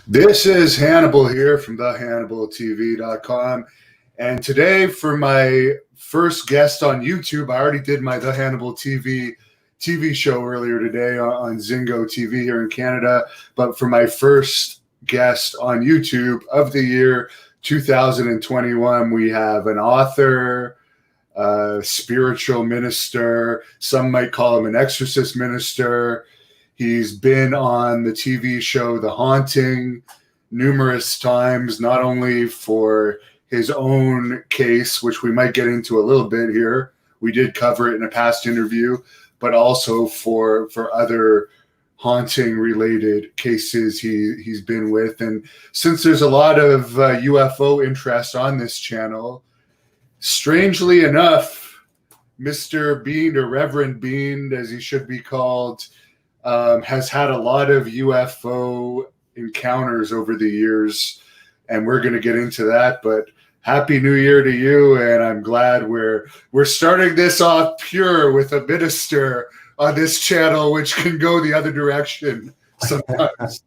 This is Hannibal here from thehannibaltv.com. And today, for my first guest on YouTube, I already did my The Hannibal TV show earlier today on Zingo TV here in Canada. But for my first guest on YouTube of the year 2021, we have an author, spiritual minister. Some might call him an exorcist minister. He's been on the TV show The Haunting numerous times, not only for his own case, which we might get into a little bit here. We did cover it in a past interview, but also for other haunting related cases he's been with. And since there's a lot of UFO interest on this channel, strangely enough, Mr. Bean, or Reverend Bean, as he should be called, has had a lot of UFO encounters over the years, and we're going to get into that. But Happy New Year to you, and I'm glad we're starting this off pure with a minister on this channel, which can go the other direction sometimes.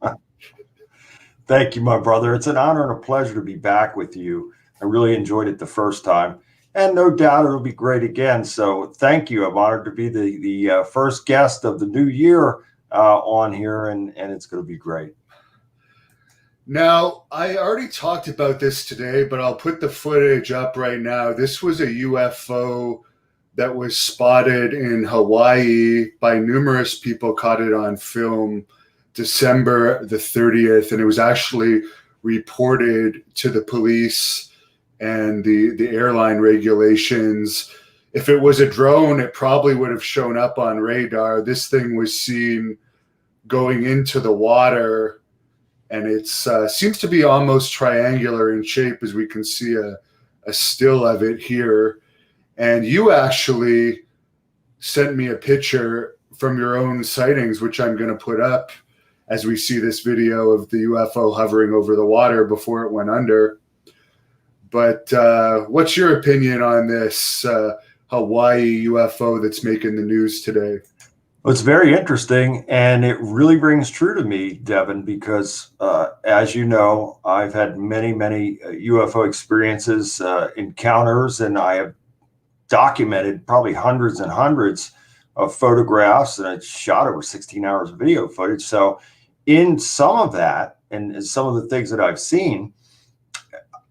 Thank you, my brother. It's an honor and a pleasure to be back with you. I really enjoyed it the first time, and no doubt it'll be great again. So thank you. I'm honored to be the first guest of the new year on here, and it's going to be great. Now, I already talked about this today, but I'll put the footage up right now. This was a UFO that was spotted in Hawaii by numerous people, caught it on film December the 30th, and it was actually reported to the police and the airline regulations. If it was a drone, it probably would have shown up on radar. This thing was seen going into the water, and it seems to be almost triangular in shape, as we can see a still of it here. And you actually sent me a picture from your own sightings, which I'm going to put up as we see this video of the UFO hovering over the water before it went under. But what's your opinion on this Hawaii UFO that's making the news today? Well, it's very interesting, and it really rings true to me, Devin, because as you know, I've had many UFO experiences, encounters, and I have documented probably hundreds and hundreds of photographs, and I shot over 16 hours of video footage. So in some of that, and some of the things that I've seen,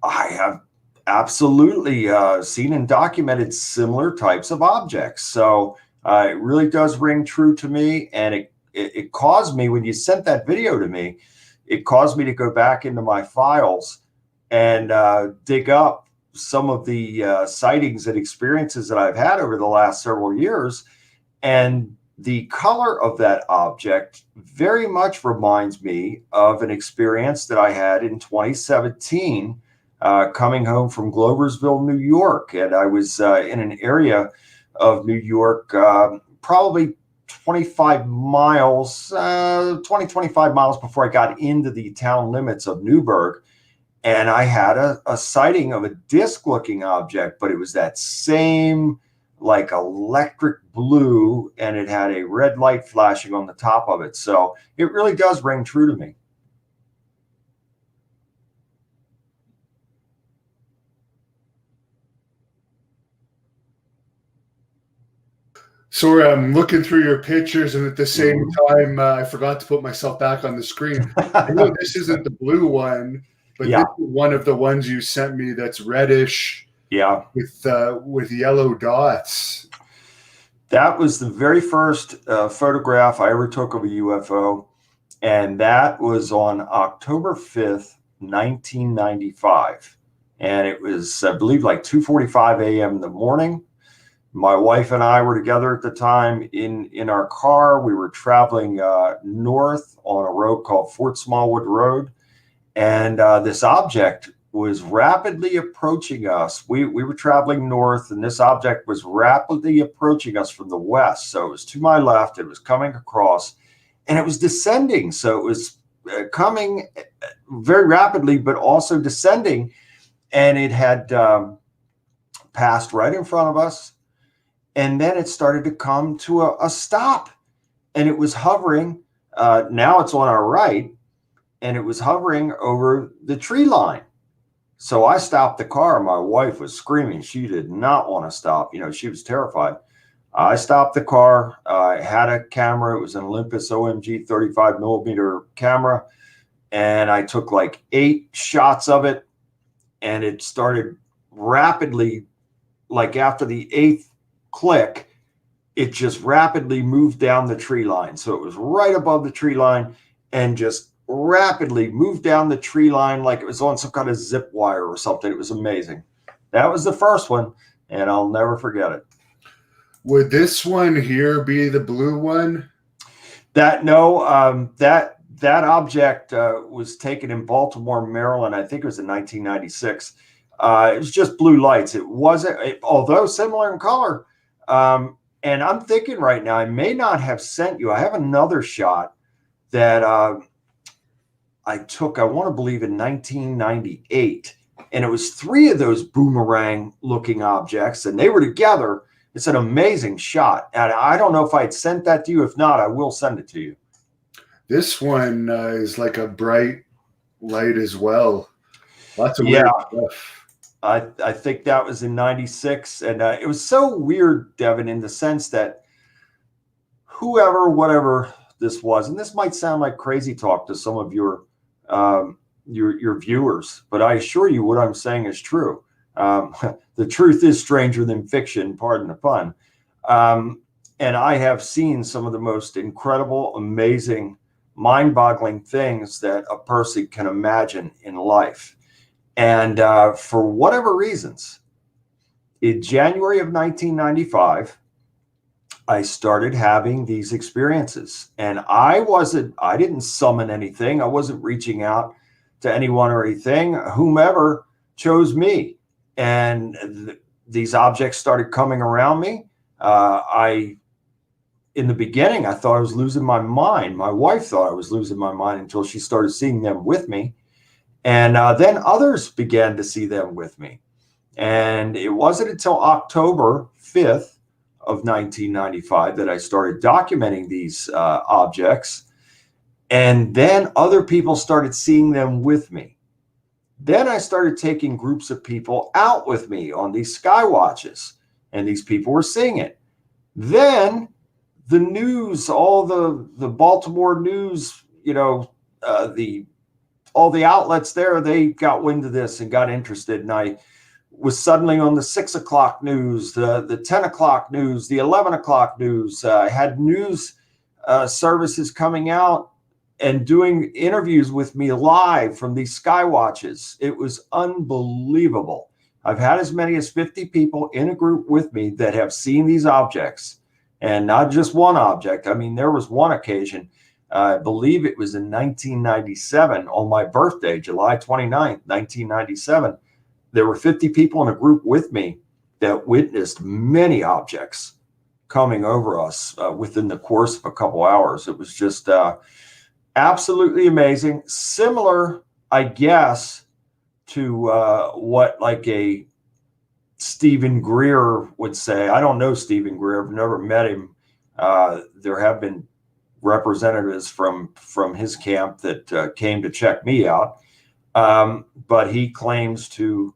I have absolutely seen and documented similar types of objects. So it really does ring true to me, and it caused me, when you sent that video to me, it caused me to go back into my files and dig up some of the sightings and experiences that I've had over the last several years. And the color of that object very much reminds me of an experience that I had in 2017 coming home from Gloversville, New York. And I was in an area of New York, probably 25 miles before I got into the town limits of Newburgh. And I had a sighting of a disc-looking object, but it was that same like electric blue, and it had a red light flashing on the top of it. So it really does ring true to me. – Sorry, I'm looking through your pictures, and at the same time, I forgot to put myself back on the screen. I know this isn't the blue one, but Yeah. this is one of the ones you sent me that's reddish, Yeah, with yellow dots. that was the very first photograph I ever took of a UFO, and that was on October 5th, 1995. And it was, I believe, like 2:45 a.m. in the morning. My wife and I were together at the time in our car. We were traveling north on a road called Fort Smallwood Road, and this object was rapidly approaching us. We were traveling north, and this object was rapidly approaching us from the west. So it was to my left, it was coming across, and it was descending. So it was coming very rapidly, but also descending, and it had passed right in front of us. And then it started to come to a stop, and it was hovering. Now it's on our right, and it was hovering over the tree line. So I stopped the car. My wife was screaming. She did not want to stop. She was terrified. I stopped the car. I had a camera. It was an Olympus OMG 35 millimeter camera. And I took like 8 shots of it. And it started rapidly, like after the 8th click, it just rapidly moved down the tree line. So it was right above the tree line and just rapidly moved down the tree line like it was on some kind of zip wire or something. It was amazing. That was the first one, and I'll never forget it. Would this one here be the blue one? That object was taken in Baltimore, Maryland. I think it was in 1996. It was just blue lights. It wasn't, although similar in color. And I'm thinking right now, I may not have sent you. I have another shot that I took, I want to believe, in 1998. And it was 3 of those boomerang looking objects, and they were together. It's an amazing shot. And I don't know if I'd sent that to you. If not, I will send it to you. This one is like a bright light as well. Lots of weird stuff. I think that was in 96. And it was so weird, Devin, in the sense that whatever this was, and this might sound like crazy talk to some of your viewers, but I assure you what I'm saying is true. The truth is stranger than fiction, pardon the pun. And I have seen some of the most incredible, amazing, mind-boggling things that a person can imagine in life. And for whatever reasons, in January of 1995, I started having these experiences, and I didn't summon anything. I wasn't reaching out to anyone or anything. Whomever chose me, and these objects started coming around me. In the beginning, I thought I was losing my mind. My wife thought I was losing my mind until she started seeing them with me. And then others began to see them with me. And it wasn't until October 5th of 1995 that I started documenting these objects. And then other people started seeing them with me. Then I started taking groups of people out with me on these sky watches, and these people were seeing it. Then the news, all the Baltimore news, all the outlets there, they got wind of this and got interested. And I was suddenly on the 6 o'clock news, the 10 o'clock news, the 11 o'clock news. I had news services coming out and doing interviews with me live from these sky watches. It was unbelievable. I've had as many as 50 people in a group with me that have seen these objects, and not just one object. I mean, there was one occasion, I believe it was in 1997 on my birthday, July 29th, 1997. There were 50 people in a group with me that witnessed many objects coming over us within the course of a couple hours. It was just absolutely amazing. Similar, I guess, to what like a Stephen Greer would say. I don't know Stephen Greer. I've never met him. There have been representatives from his camp that came to check me out. But he claims to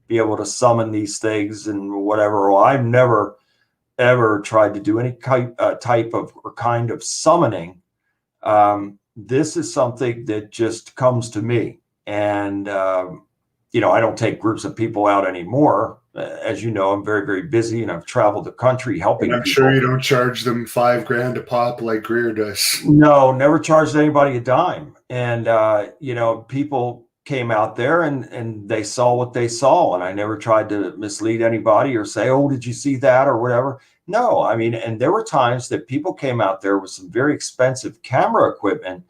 be able to summon these things and whatever. Well, I've never, ever tried to do any type of or kind of summoning. This is something that just comes to me. And, I don't take groups of people out anymore. As you know, I'm very, very busy, and I've traveled the country helping. And I'm sure you don't charge them $5,000 a pop like Greer does. No, never charged anybody a dime. And, people came out there and they saw what they saw. And I never tried to mislead anybody or say, oh, did you see that or whatever? No, I mean, and there were times that people came out there with some very expensive camera equipment,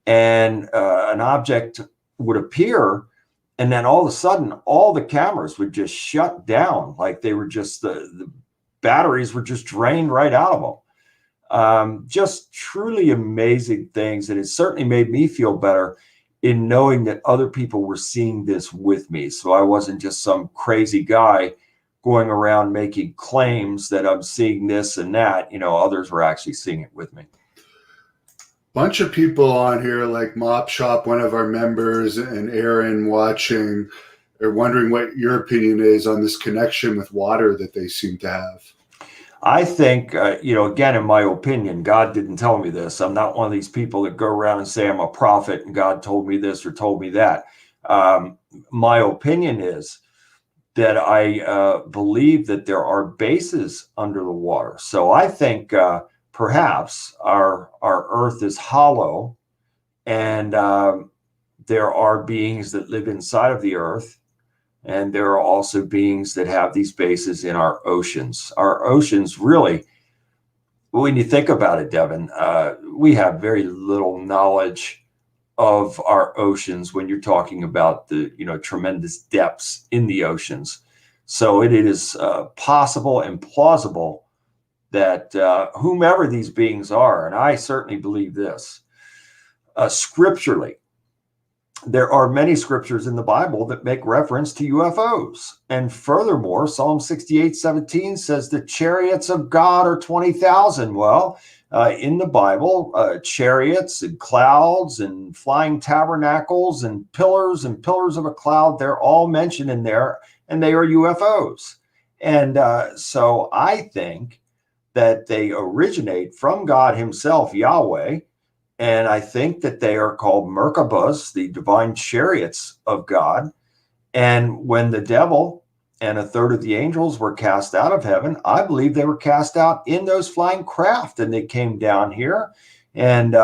and an object would appear, and then all of a sudden, all the cameras would just shut down. Like they were just, the batteries were just drained right out of them. Just truly amazing things. And it certainly made me feel better in knowing that other people were seeing this with me. So I wasn't just some crazy guy going around making claims that I'm seeing this and that. Others were actually seeing it with me. bunch of people on here, like Mop Shop, one of our members, and Aaron watching, are wondering what your opinion is on this connection with water that they seem to have. I think, again, in my opinion, God didn't tell me this. I'm not one of these people that go around and say I'm a prophet and God told me this or told me that. My opinion is that I believe that there are bases under the water. So I think perhaps our earth is hollow, and there are beings that live inside of the earth. And there are also beings that have these bases in our oceans. Our oceans really, when you think about it, Devin, we have very little knowledge of our oceans when you're talking about the tremendous depths in the oceans. So it is possible and plausible that whomever these beings are, and I certainly believe this, scripturally, there are many scriptures in the Bible that make reference to UFOs. And furthermore, Psalm 68:17 says the chariots of God are 20,000. Well, in the Bible, chariots and clouds and flying tabernacles and pillars of a cloud, they're all mentioned in there, and they are UFOs. And so I think that they originate from God himself, Yahweh. And I think that they are called Merkabahs, the divine chariots of God. And when the devil and a third of the angels were cast out of heaven, I believe they were cast out in those flying craft, and they came down here. And,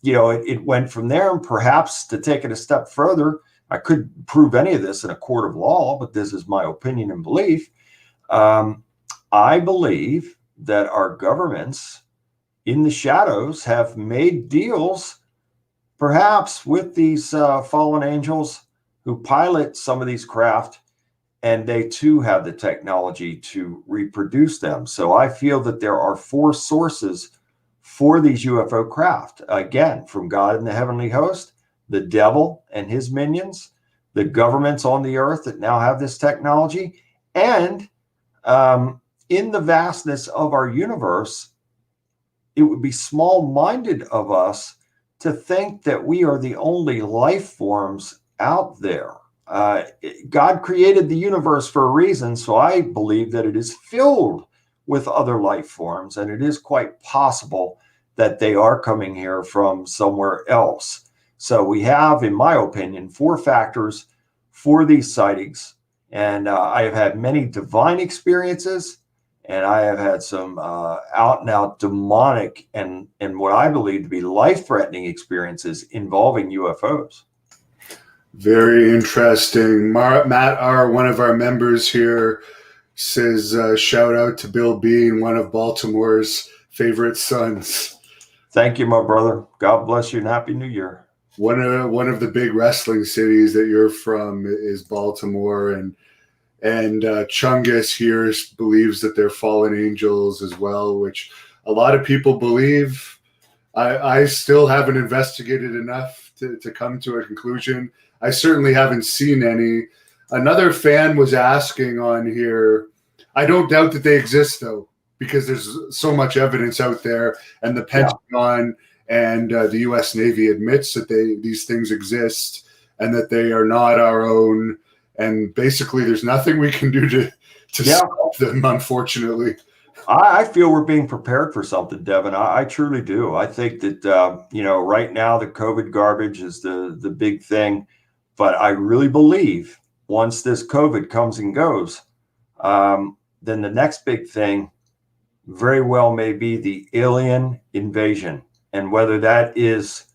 it went from there. And perhaps to take it a step further, I couldn't prove any of this in a court of law, but this is my opinion and belief. I believe that our governments in the shadows have made deals perhaps with these fallen angels who pilot some of these craft, and they too have the technology to reproduce them. So I feel that there are four sources for these UFO craft. Again, from God in the heavenly host, the devil and his minions, the governments on the earth that now have this technology, and in the vastness of our universe, it would be small-minded of us to think that we are the only life forms out there. God created the universe for a reason, so I believe that it is filled with other life forms, and it is quite possible that they are coming here from somewhere else. So we have, in my opinion, four factors for these sightings, and I have had many divine experiences, and I have had some out and out demonic and what I believe to be life-threatening experiences involving UFOs. Very interesting. Matt R., one of our members here, says shout out to Bill Bean, one of Baltimore's favorite sons. Thank you, my brother. God bless you and Happy New Year. One of the big wrestling cities that you're from is Baltimore, and Chungus here believes that they're fallen angels as well, which a lot of people believe. I still haven't investigated enough to come to a conclusion. I certainly haven't seen any. Another fan was asking on here, I don't doubt that they exist, though, because there's so much evidence out there, and the Pentagon and the U.S. Navy admits that these things exist and that they are not our own. And basically, there's nothing we can do to stop them, unfortunately. I feel we're being prepared for something, Devin. I truly do. I think that, right now the COVID garbage is the big thing. But I really believe once this COVID comes and goes, then the next big thing very well may be the alien invasion. And whether that is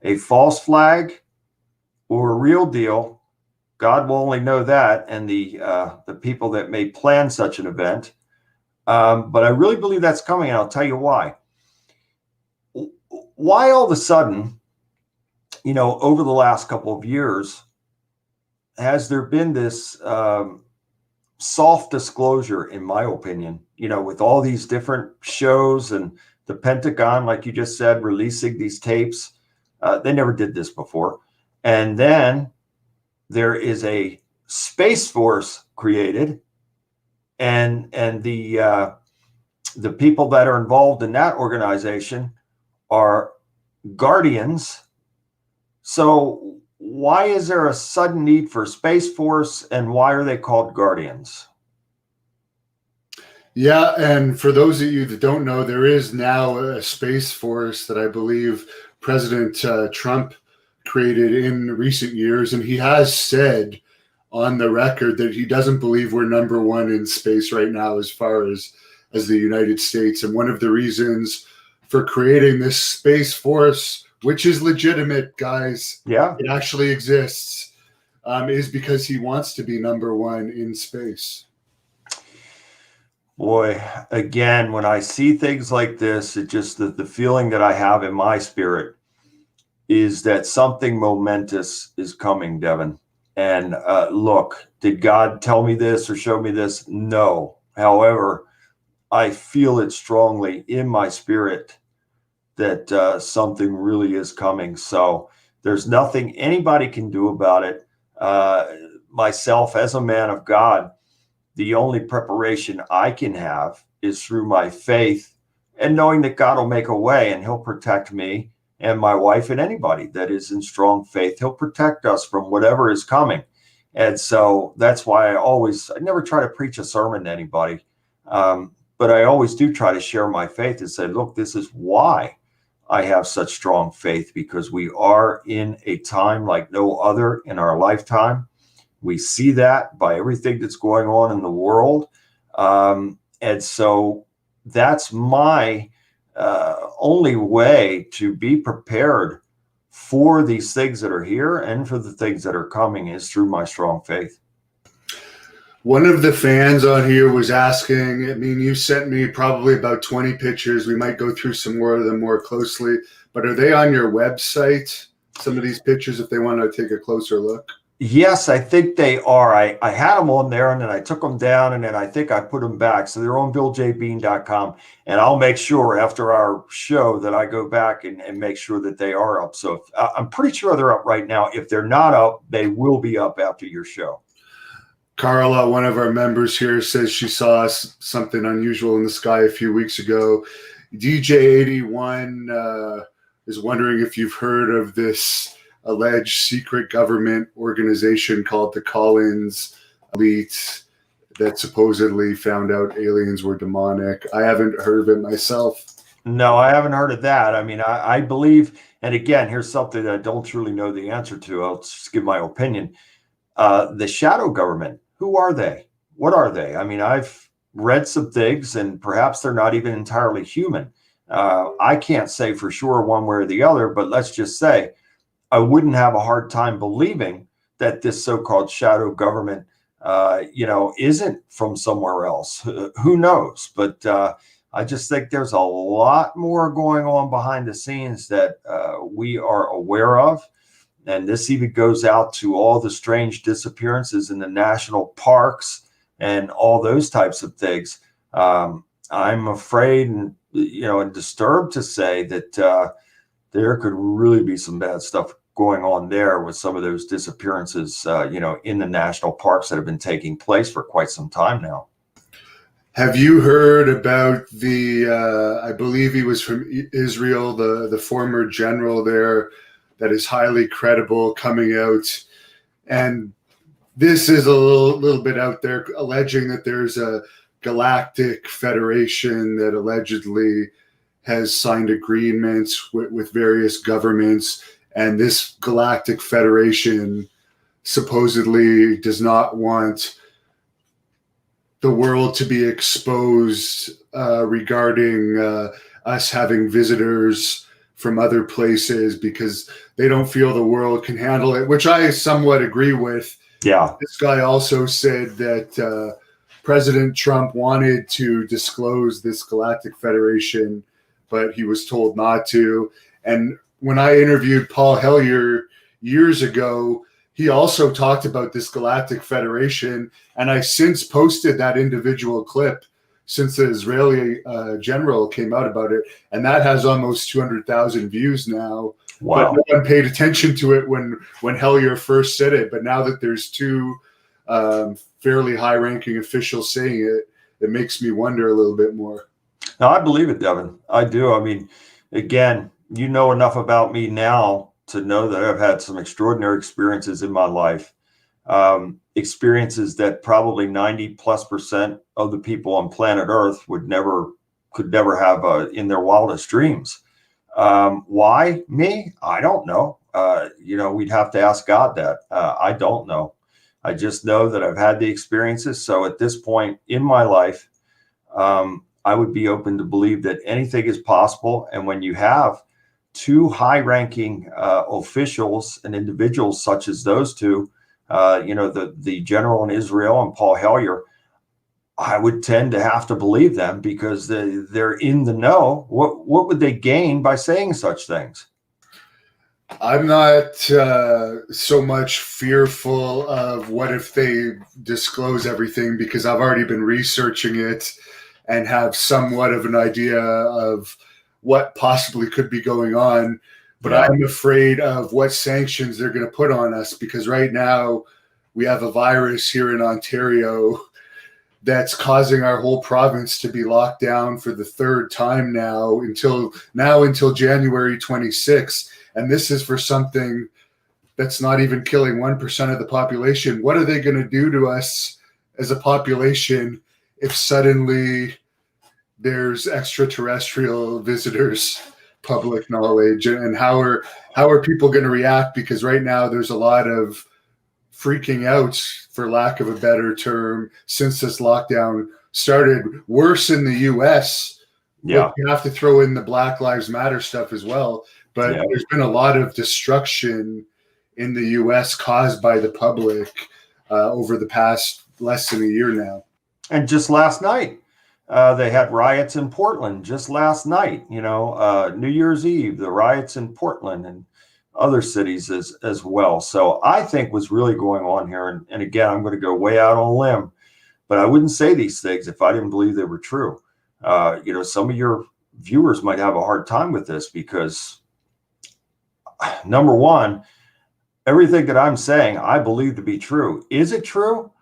a false flag or a real deal, God will only know that, and the people that may plan such an event. But I really believe that's coming, and I'll tell you why. Why all of a sudden, over the last couple of years, has there been this soft disclosure, in my opinion, with all these different shows and the Pentagon, like you just said, releasing these tapes? They never did this before. And then there is a space force created, and the people that are involved in that organization are guardians. So why is there a sudden need for Space Force, and why are they called guardians? Yeah, and for those of you that don't know, there is now a Space Force that I believe President Trump created in recent years, and he has said on the record that he doesn't believe we're number one in space right now as far as the United States. And one of the reasons for creating this Space Force, which is legitimate, guys, Yeah. it actually exists, is because he wants to be number one in space. Boy, again, when I see things like this, it just the feeling that I have in my spirit is that something momentous is coming, Devin. And look, did God tell me this or show me this? No. However, I feel it strongly in my spirit that something really is coming. So there's nothing anybody can do about it. Myself, as a man of God, the only preparation I can have is through my faith and knowing that God will make a way and he'll protect me and my wife and anybody that is in strong faith. He'll protect us from whatever is coming. And so that's why I never try to preach a sermon to anybody. But I always do try to share my faith and say, look, this is why I have such strong faith, because we are in a time like no other in our lifetime. We see that by everything that's going on in the world. And so that's my only way to be prepared for these things that are here and for the things that are coming is through my strong faith. One of the fans on here was asking, I mean, you sent me probably about 20 pictures. We might go through some more of them more closely, but are they on your website, some of these pictures, if they want to take a closer look? Yes, I think they are. I had them on there and then I took them down and then I think I put them back. So they're on BillJBean.com. And I'll make sure after our show that I go back and make sure that they are up. So I'm pretty sure they're up right now. If they're not up, they will be up after your show. Carla, one of our members here, says she saw something unusual in the sky a few weeks ago. DJ81 is wondering if you've heard of this alleged secret government organization called the Collins Elite that supposedly found out aliens were demonic. I haven't heard of it myself. No, I haven't heard of that. I mean, I believe, and again, here's something that I don't truly know the answer to. I'll just give my opinion. The shadow government, who are they? What are they? I mean, I've read some things and perhaps they're not even entirely human. I can't say for sure one way or the other, but let's just say I wouldn't have a hard time believing that this so-called shadow government, isn't from somewhere else. Who knows? But I just think there's a lot more going on behind the scenes that we are aware of. And this even goes out to all the strange disappearances in the national parks and all those types of things. I'm afraid and disturbed to say that there could really be some bad stuff going on there with some of those disappearances, in the national parks that have been taking place for quite some time now. Have you heard about I believe he was from Israel, the former general there that is highly credible, coming out? And this is a little bit out there, alleging that there's a galactic federation that allegedly has signed agreements with various governments. And this galactic federation supposedly does not want the world to be exposed regarding us having visitors from other places because they don't feel the world can handle it, which I somewhat agree with. Yeah. This guy also said that President Trump wanted to disclose this galactic federation, but he was told not to. And when I interviewed Paul Hellyer years ago, he also talked about this galactic federation, and I since posted that individual clip since the Israeli general came out about it, and that has almost 200,000 views now. Wow. But no one paid attention to it when Hellyer first said it. But now that there's two fairly high-ranking officials saying it, it makes me wonder a little bit more. No, I believe it, Devin. I do. I mean, again, you know enough about me now to know that I've had some extraordinary experiences in my life. Experiences that probably 90+% of the people on planet Earth could never have in their wildest dreams. Why me? I don't know. We'd have to ask God that. I don't know. I just know that I've had the experiences. So at this point in my life, I would be open to believe that anything is possible. And when you have two high-ranking officials and individuals such as those two, the general in Israel and Paul Hellyer, I would tend to have to believe them because they're in the know. What would they gain by saying such things? I'm not so much fearful of what if they disclose everything, because I've already been researching it and have somewhat of an idea of what possibly could be going on. But Yeah. I'm afraid of what sanctions they're going to put on us, because right now we have a virus here in Ontario that's causing our whole province to be locked down for the third time now until January 26th. And this is for something that's not even killing 1% of the population. What are they going to do to us as a population if suddenly there's extraterrestrial visitors, public knowledge? And how are people going to react? Because right now there's a lot of freaking out, for lack of a better term, since this lockdown started. Worse in the US. Yeah. You have to throw in the Black Lives Matter stuff as well. But there's been a lot of destruction in the US caused by the public over the past less than a year now. And just last night, they had riots in Portland. Just last night, New Year's Eve, the riots in Portland and other cities as well. So I think what's really going on here, and again, I'm going to go way out on a limb, but I wouldn't say these things if I didn't believe they were true. Some of your viewers might have a hard time with this because, number one, everything that I'm saying, I believe to be true. Is it true?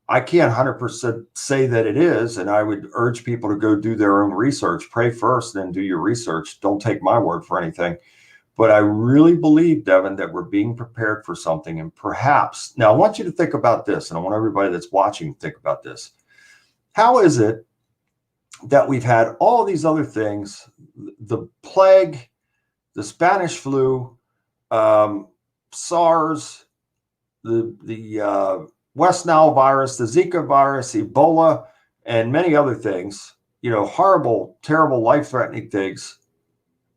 I can't 100% say that it is, and I would urge people to go do their own research. Pray first, then do your research. Don't take my word for anything. But I really believe, Devin, that we're being prepared for something. And perhaps, now I want you to think about this, and I want everybody that's watching to think about this. How is it that we've had all these other things, the plague, the Spanish flu, SARS, the West Nile virus, the Zika virus, Ebola, and many other things, horrible, terrible, life-threatening things.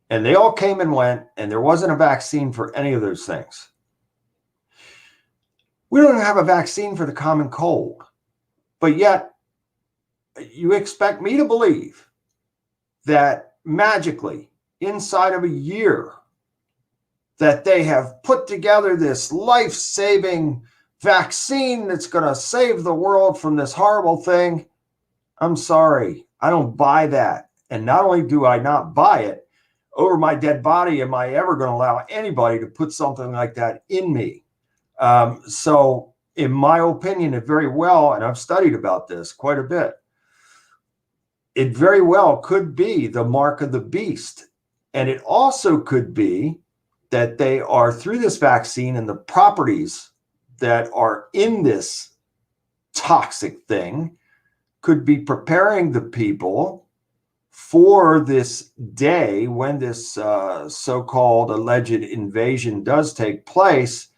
And they all came and went, and there wasn't a vaccine for any of those things. We don't have a vaccine for the common cold, but yet you expect me to believe that magically inside of a year that they have put together this life-saving vaccine that's going to save the world from this horrible thing. I'm sorry, I don't buy that. And not only do I not buy it, over my dead body, am I ever going to allow anybody to put something like that in me? So in my opinion, it very well, and I've studied about this quite a bit, it very well could be the mark of the beast. And it also could be that they are, through this vaccine and the properties that are in this toxic thing, could be preparing the people for this day when this so-called alleged invasion does take place,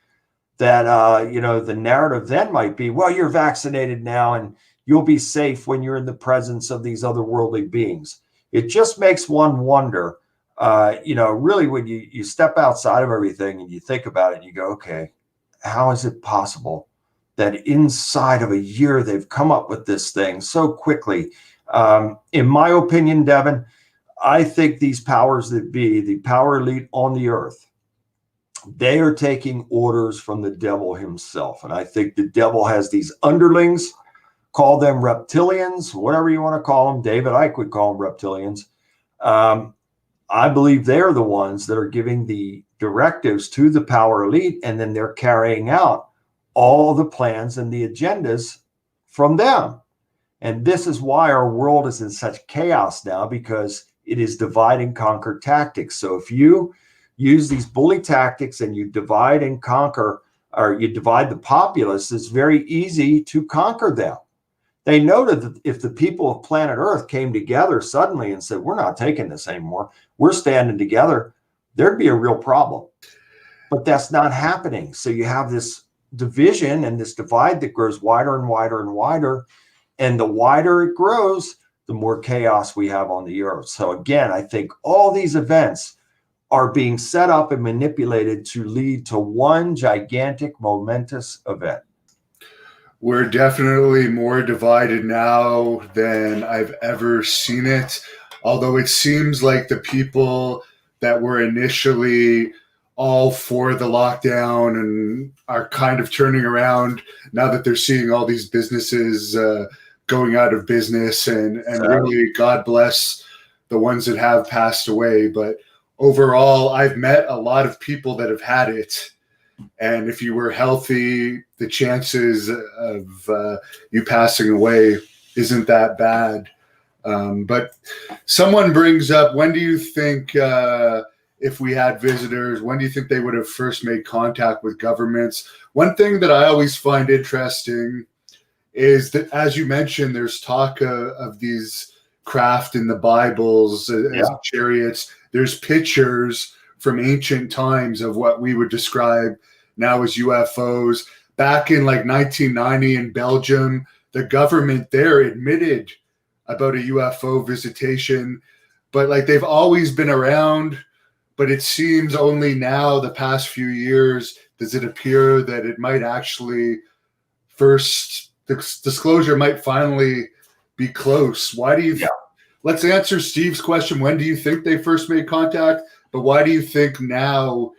that, the narrative then might be, well, you're vaccinated now and you'll be safe when you're in the presence of these otherworldly beings. It just makes one wonder, really when you step outside of everything and you think about it and you go, okay, how is it possible that inside of a year they've come up with this thing so quickly? In my opinion, Devin, I think these powers that be, the power elite on the earth, they are taking orders from the devil himself. And I think the devil has these underlings, call them reptilians, whatever you want to call them. David Icke would call them reptilians. I believe they're the ones that are giving the directives to the power elite, and then they're carrying out all the plans and the agendas from them. And this is why our world is in such chaos now, because It is divide and conquer tactics. So if you use these bully tactics and you divide and conquer, or you divide the populace, it's very easy to conquer them. They noted that if the people of planet Earth came together suddenly and said, we're not taking this anymore, we're standing together, there'd be a real problem. But that's not happening. So you have this division and this divide that grows wider and wider and wider. And the wider it grows, the more chaos we have on the earth. So again, I think all these events are being set up and manipulated to lead to one gigantic, momentous event. We're definitely more divided now than I've ever seen it. Although it seems like the people that were initially all for the lockdown and are kind of turning around now that they're seeing all these businesses going out of business, and really God bless the ones that have passed away. But overall, I've met a lot of people that have had it. And if you were healthy, the chances of you passing away isn't that bad. But someone brings up, when do you think, if we had visitors, when do you think they would have first made contact with governments? One thing that I always find interesting is that, as you mentioned, there's talk of these craft in the Bibles as chariots. There's pictures from ancient times of what we would describe now as UFOs. Back in like 1990 in Belgium, the government there admitted about a UFO visitation, but like they've always been around. But it seems only now, the past few years, does it appear that it might actually the disclosure might finally be close. Why do you? Let's answer Steve's question. When do you think they first made contact? But why do you think now?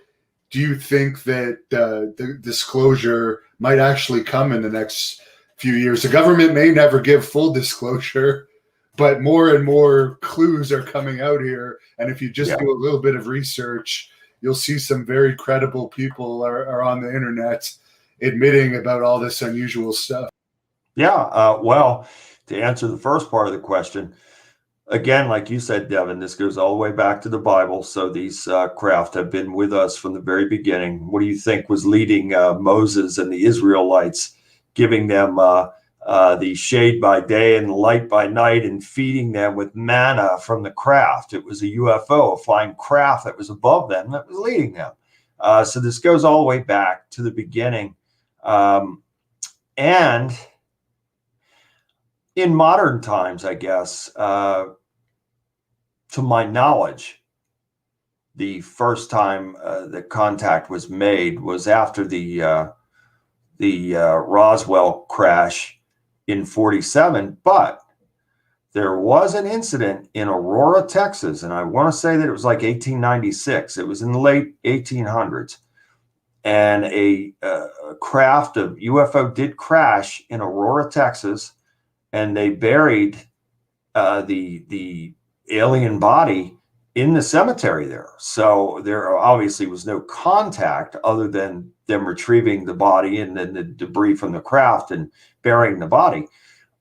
Do you think that the disclosure might actually come in the next few years? The government may never give full disclosure, but more and more clues are coming out here. And if you just do a little bit of research, you'll see some very credible people are on the internet admitting about all this unusual stuff. Well, to answer the first part of the question, again, like you said, Devin, this goes all the way back to the Bible. So these craft have been with us from the very beginning. What do you think was leading Moses and the Israelites, giving them the shade by day and the light by night, and feeding them with manna from the craft? It was a UFO, a flying craft that was above them that was leading them. So this goes all the way back to the beginning. And in modern times, I guess, to my knowledge, the first time that contact was made was after the Roswell crash in 1947. But there was an incident in Aurora, Texas, and I want to say that it was like 1896. It was in the late 1800s. And a craft of UFO did crash in Aurora, Texas, and they buried the alien body in the cemetery there. So there obviously was no contact other than them retrieving the body and then the debris from the craft and burying the body.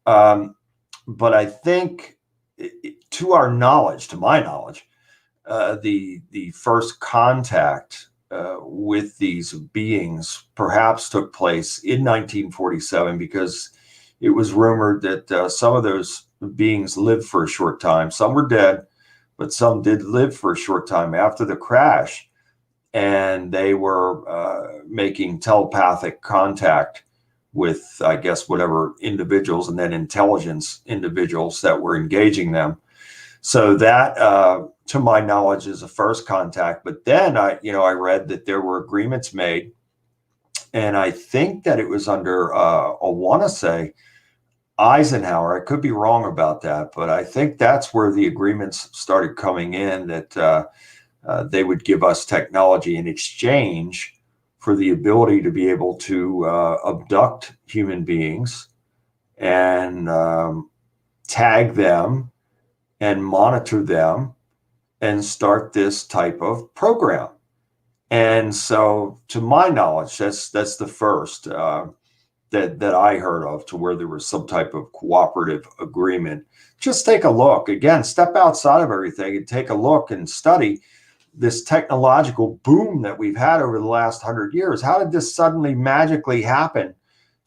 But I think, to our knowledge, to my knowledge, the first contact with these beings perhaps took place in 1947, because it was rumored that some of those beings lived for a short time. Some were dead, but some did live for a short time after the crash. And they were making telepathic contact with, I guess, whatever individuals, and then intelligence individuals that were engaging them. So that, to my knowledge, is a first contact. But then I read that there were agreements made, and I think that it was under, I want to say, Eisenhower. I could be wrong about that, but I think that's where the agreements started coming in, that they would give us technology in exchange for the ability to be able to abduct human beings and tag them and monitor them and start this type of program. And so, to my knowledge, that's the first. that I heard of to where there was some type of cooperative agreement. Just take a look. Again, step outside of everything and take a look and study this technological boom that we've had over the last 100 years. How did this suddenly magically happen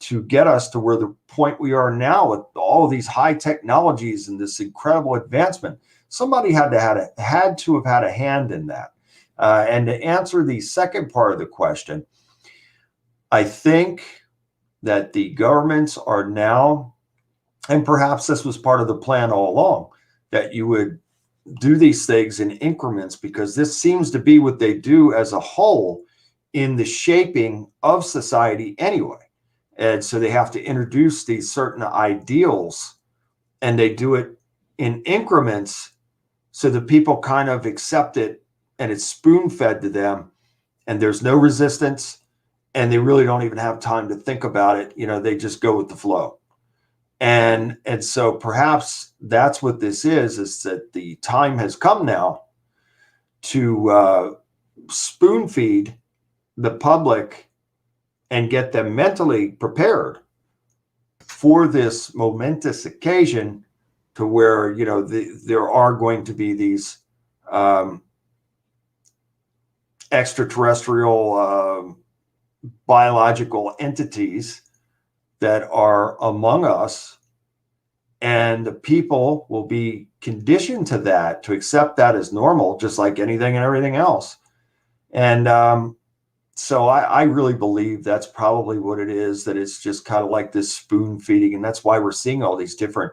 to get us to where the point we are now with all of these high technologies and this incredible advancement? Somebody had to have had a hand in that. And to answer the second part of the question, I think that the governments are now, and perhaps this was part of the plan all along, that you would do these things in increments, because this seems to be what they do as a whole in the shaping of society anyway. And so they have to introduce these certain ideals, and they do it in increments so that people kind of accept it, and it's spoon fed to them, and there's no resistance, and they really don't even have time to think about it. They just go with the flow. And so perhaps that's what this is that the time has come now to spoon feed the public and get them mentally prepared for this momentous occasion, to where, there are going to be these extraterrestrial biological entities that are among us, and the people will be conditioned to that, to accept that as normal, just like anything and everything else. And so I really believe that's probably what it is, that it's just kind of like this spoon feeding. And that's why we're seeing all these different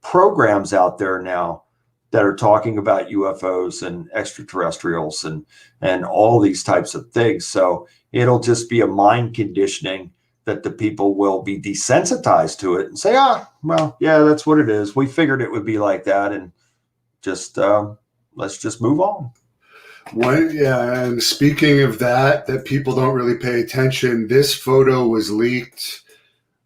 programs out there now that are talking about UFOs and extraterrestrials and all these types of things. So it'll just be a mind conditioning that the people will be desensitized to it and say, well, yeah, that's what it is. We figured it would be like that, and just let's just move on. And speaking of that people don't really pay attention, this photo was leaked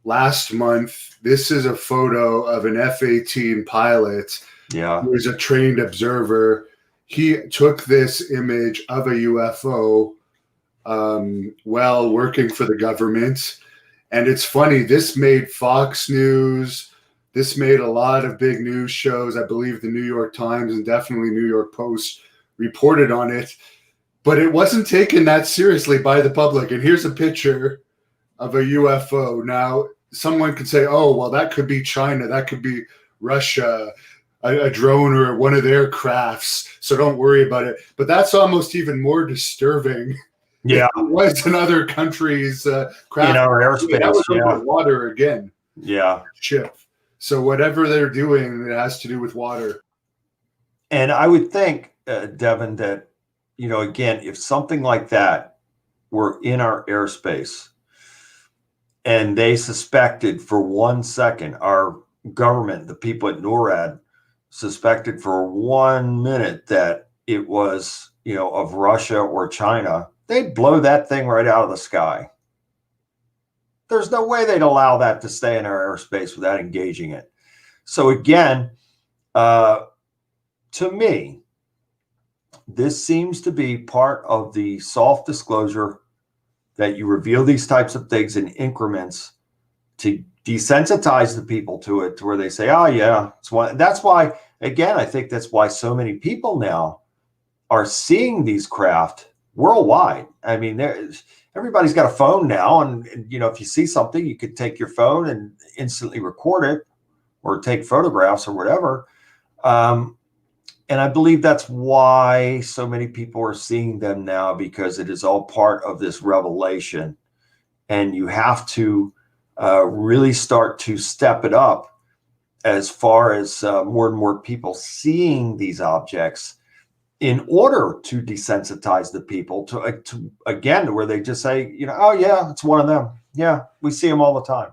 last month. This is a photo of an F-18 pilot. Yeah. Who is a trained observer. He took this image of a UFO while working for the government. And it's funny, this made Fox News. This made a lot of big news shows. I believe the New York Times and definitely New York Post reported on it. But it wasn't taken that seriously by the public. And here's a picture of a UFO. Now, someone could say, oh, well, that could be China. That could be Russia, a drone or one of their crafts. So don't worry about it. But that's almost even more disturbing. Yeah. It was in other countries' craft. In our airspace. That was over water again. Yeah. Ship. So whatever they're doing, it has to do with water. And I would think, Devin, that, again, if something like that were in our airspace and they suspected for 1 second, our government, the people at NORAD, suspected for 1 minute that it was, of Russia or China, they'd blow that thing right out of the sky. There's no way they'd allow that to stay in our airspace without engaging it. So again, to me, this seems to be part of the soft disclosure that you reveal these types of things in increments to desensitize the people to it, to where they say, oh yeah, that's why, again, I think that's why so many people now are seeing these craft worldwide. I mean, everybody's got a phone now, and if you see something, you could take your phone and instantly record it or take photographs or whatever. And I believe that's why so many people are seeing them now, because it is all part of this revelation. And you have to really start to step it up as far as more and more people seeing these objects, in order to desensitize the people to again, to where they just say, oh yeah, it's one of them. Yeah, we see them all the time.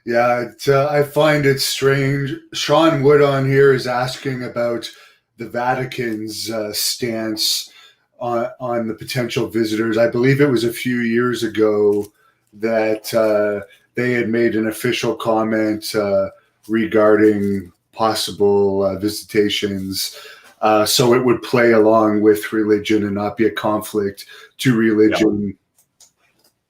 Yeah, I find it strange. Sean Wood on here is asking about the Vatican's stance on the potential visitors. I believe it was a few years ago that they had made an official comment regarding possible visitations. So it would play along with religion and not be a conflict to religion.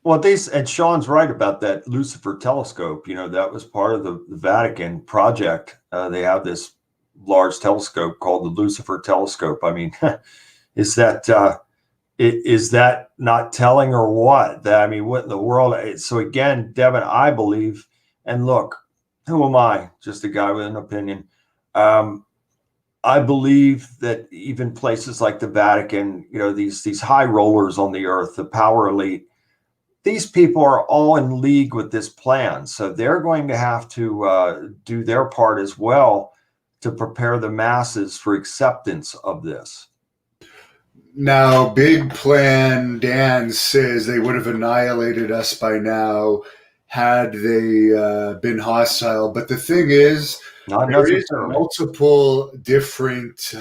Well, and Sean's right about that Lucifer telescope. That was part of the Vatican project. They have this large telescope called the Lucifer telescope. I mean, is that is that not telling or what? I mean, what in the world? So again, Devin, I believe, and look, who am I? Just a guy with an opinion. I believe that even places like the Vatican, these high rollers on the earth, the power elite, these people are all in league with this plan. So they're going to have to do their part as well to prepare the masses for acceptance of this. Now, Big Plan Dan says they would have annihilated us by now had they been hostile. But the thing is, Not there is necessarily. multiple different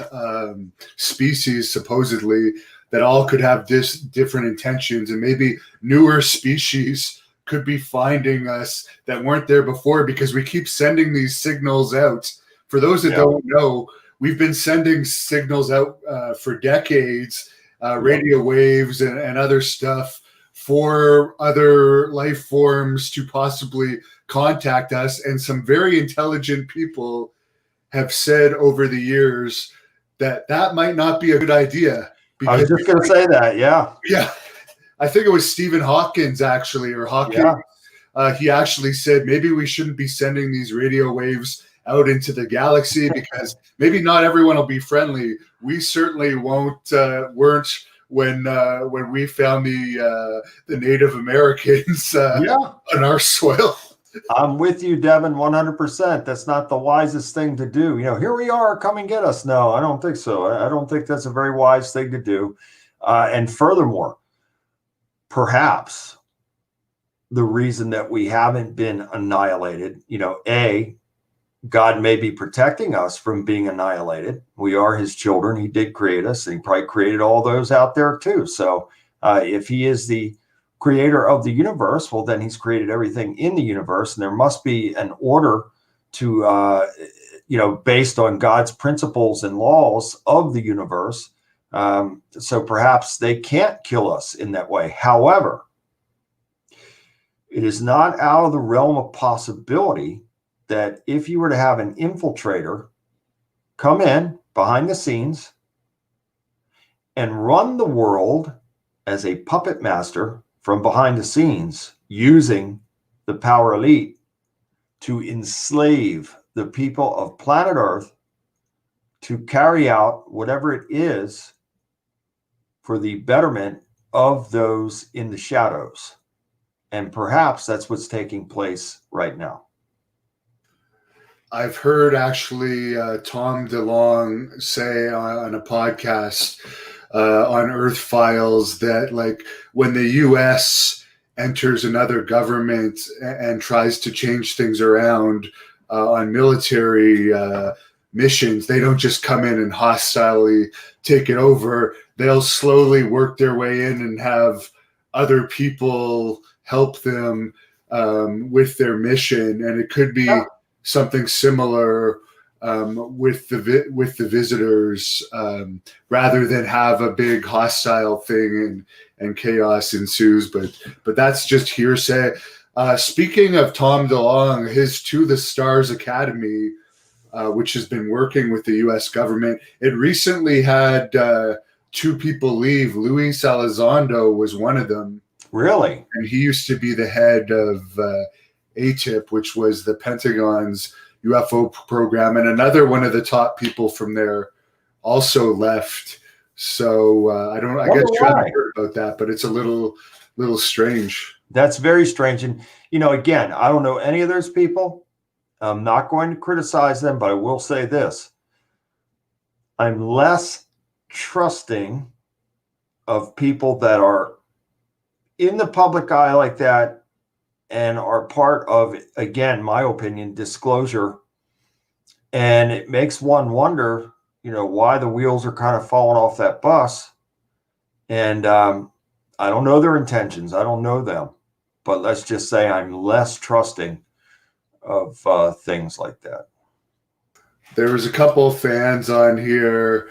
species, supposedly, that all could have different intentions, and maybe newer species could be finding us that weren't there before because we keep sending these signals out. For those that don't know, we've been sending signals out for decades, radio waves and other stuff for other life forms to possibly contact us. And some very intelligent people have said over the years that that might not be a good idea. I was just going to say that. Yeah. Yeah. I think it was Stephen Hawkins, actually, or Hawkins. Yeah. He actually said maybe we shouldn't be sending these radio waves out into the galaxy because maybe not everyone will be friendly. We certainly weren't when we found the Native Americans on our soil. I'm with you, Devin, 100%. That's not the wisest thing to do. Here we are, come and get us. No, I don't think so. I don't think that's a very wise thing to do. And furthermore, perhaps the reason that we haven't been annihilated, God may be protecting us from being annihilated. We are his children. He did create us, and he probably created all those out there too. So if he is the creator of the universe, well, then he's created everything in the universe, and there must be an order to, based on God's principles and laws of the universe. So perhaps they can't kill us in that way. However, it is not out of the realm of possibility that if you were to have an infiltrator come in behind the scenes and run the world as a puppet master from behind the scenes using the power elite to enslave the people of planet Earth to carry out whatever it is for the betterment of those in the shadows. And perhaps that's what's taking place right now. I've heard actually Tom DeLonge say on a podcast on Earth Files that like when the U.S. enters another government and tries to change things around on military missions, they don't just come in and hostilely take it over. They'll slowly work their way in and have other people help them with their mission. And it could be something similar with the visitors, rather than have a big hostile thing and chaos ensues. But that's just hearsay. Speaking of Tom DeLonge, his To the Stars Academy, which has been working with the U.S. government, it recently had two people leave. Luis Elizondo was one of them. Really? And he used to be the head of ATIP, which was the Pentagon's UFO program, and another one of the top people from there also left. So I guess you haven't heard about that, but it's a little strange. That's very strange. And again, I don't know any of those people. I'm not going to criticize them, but I will say this: I'm less trusting of people that are in the public eye like that and are part of, again, my opinion, disclosure. And it makes one wonder, why the wheels are kind of falling off that bus. And I don't know their intentions. I don't know them. But let's just say I'm less trusting of things like that. There was a couple of fans on here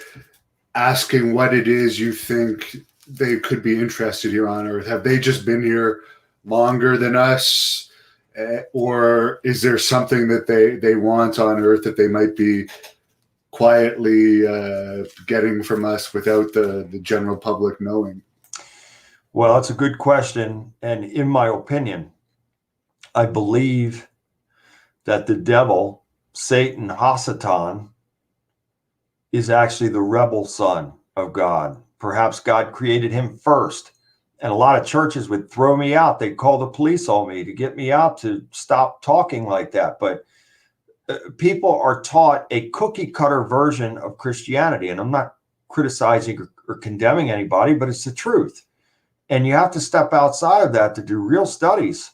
asking what it is you think they could be interested here on Earth. Have they just been here longer than us? Or is there something that they want on Earth that they might be quietly getting from us without the general public knowing? Well, that's a good question. And in my opinion, I believe that the devil, Satan, Hasatan, is actually the rebel son of God. Perhaps God created him first. And a lot of churches would throw me out. They'd call the police on me to get me out to stop talking like that. But people are taught a cookie cutter version of Christianity. And I'm not criticizing or condemning anybody, but it's the truth. And you have to step outside of that to do real studies,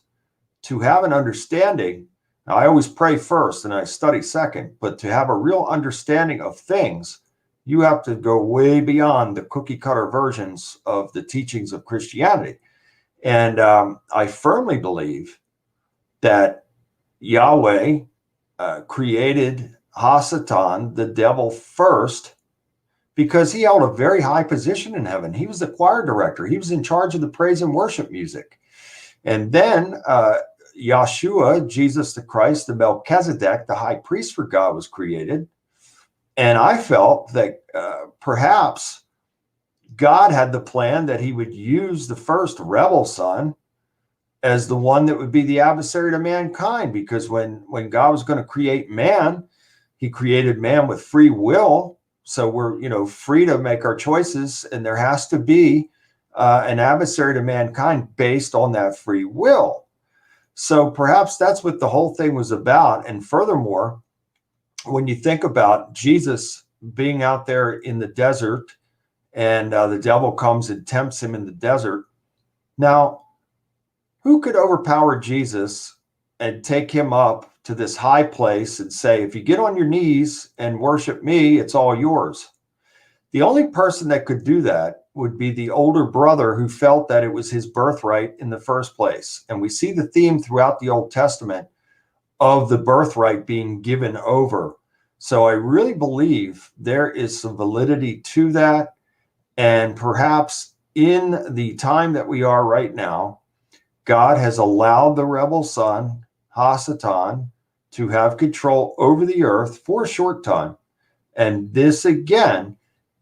to have an understanding. Now, I always pray first and I study second, but to have a real understanding of things, you have to go way beyond the cookie cutter versions of the teachings of Christianity. And I firmly believe that Yahweh created Hasatan, the devil, first, because he held a very high position in heaven. He was the choir director. He was in charge of the praise and worship music. And then Yahshua, Jesus the Christ, the Melchizedek, the high priest for God, was created. And I felt that perhaps God had the plan that he would use the first rebel son as the one that would be the adversary to mankind. Because when God was going to create man, he created man with free will. So we're, free to make our choices. And there has to be an adversary to mankind based on that free will. So perhaps that's what the whole thing was about. And furthermore, when you think about Jesus being out there in the desert and the devil comes and tempts him in the desert. Now, who could overpower Jesus and take him up to this high place and say, if you get on your knees and worship me, it's all yours? The only person that could do that would be the older brother who felt that it was his birthright in the first place. And we see the theme throughout the Old Testament of the birthright being given over. So I really believe there is some validity to that. And perhaps in the time that we are right now, God has allowed the rebel son, Hasatan, to have control over the earth for a short time. And this, again,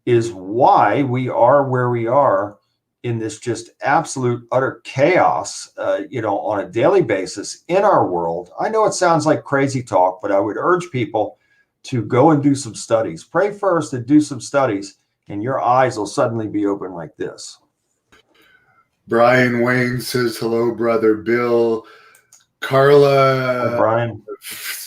is why we are where we are in this just absolute utter chaos, on a daily basis in our world. I know it sounds like crazy talk, but I would urge people to go and do some studies. Pray first and do some studies, and your eyes will suddenly be open like this. Brian Wayne says, hello, brother Bill. Carla. Hi, Brian.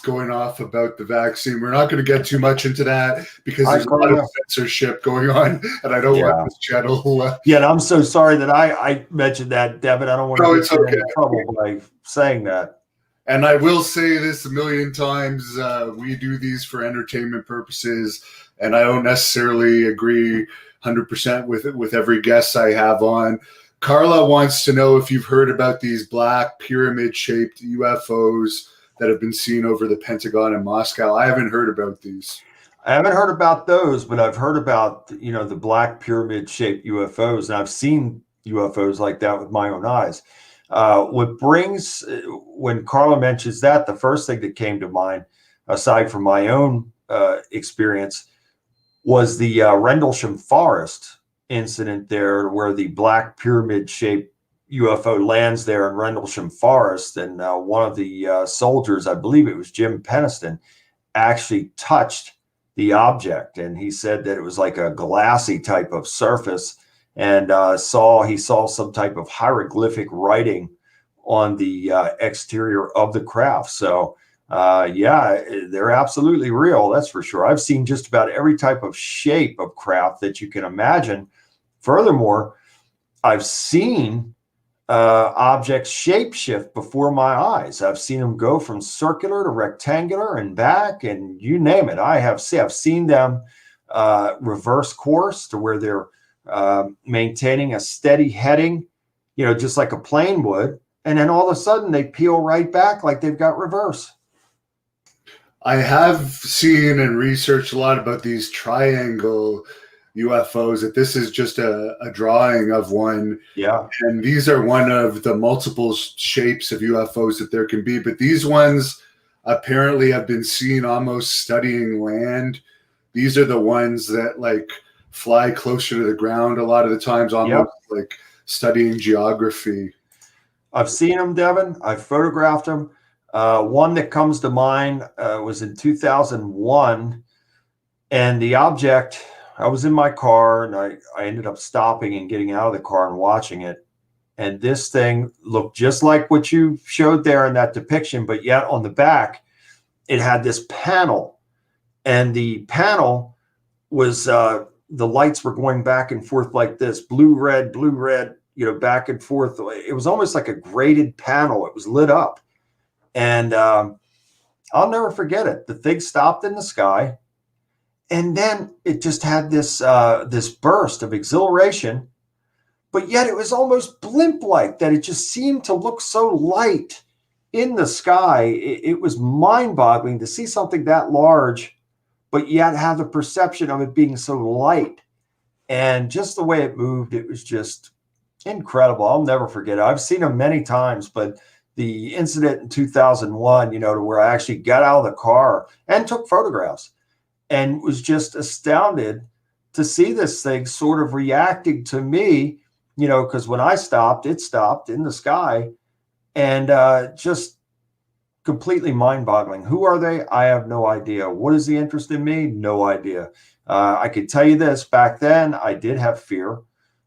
Going off about the vaccine. We're not going to get too much into that because there's a lot of censorship going on, and I don't want this channel. Yeah, and I'm so sorry that I mentioned that, Devin. I don't want to get you in trouble by saying that. And I will say this a million times. We do these for entertainment purposes, and I don't necessarily agree 100% with every guest I have on. Carla wants to know if you've heard about these black pyramid-shaped UFOs that have been seen over the Pentagon in Moscow. I haven't heard about these. I haven't heard about those, but I've heard about, the black pyramid-shaped UFOs, and I've seen UFOs like that with my own eyes. When Carla mentions that, the first thing that came to mind, aside from my own experience, was the Rendlesham Forest incident there, where the black pyramid-shaped UFO lands there in Rendlesham Forest, and one of the soldiers, I believe it was Jim Peniston, actually touched the object, and he said that it was like a glassy type of surface, and he saw some type of hieroglyphic writing on the exterior of the craft. So they're absolutely real, that's for sure. I've seen just about every type of shape of craft that you can imagine. Furthermore, I've seen objects shapeshift before my eyes. I've seen them go from circular to rectangular and back, and you name it. I've seen them reverse course to where they're maintaining a steady heading, just like a plane would. And then all of a sudden they peel right back like they've got reverse. I have seen and researched a lot about these triangle UFOs, that this is just a drawing of one. Yeah. And these are one of the multiple shapes of UFOs that there can be. But these ones apparently have been seen almost studying land. These are the ones that like fly closer to the ground a lot of the times, almost like studying geography. I've seen them, Devin. I've photographed them. One that comes to mind was in 2001. And the object, I was in my car and I ended up stopping and getting out of the car and watching it. And this thing looked just like what you showed there in that depiction, but yet on the back, it had this panel. And the panel was, the lights were going back and forth like this, blue, red, back and forth. It was almost like a graded panel. It was lit up. And I'll never forget it. The thing stopped in the sky. And then it just had this this burst of exhilaration, but yet it was almost blimp-like, that it just seemed to look so light in the sky. It was mind-boggling to see something that large, but yet have the perception of it being so light. And just the way it moved, it was just incredible. I'll never forget it. I've seen them many times, but the incident in 2001, to where I actually got out of the car and took photographs, and was just astounded to see this thing sort of reacting to me, because when I stopped, it stopped in the sky, and just completely mind-boggling. Who are they? I have no idea. What is the interest in me? No idea. I could tell you this, back then, I did have fear.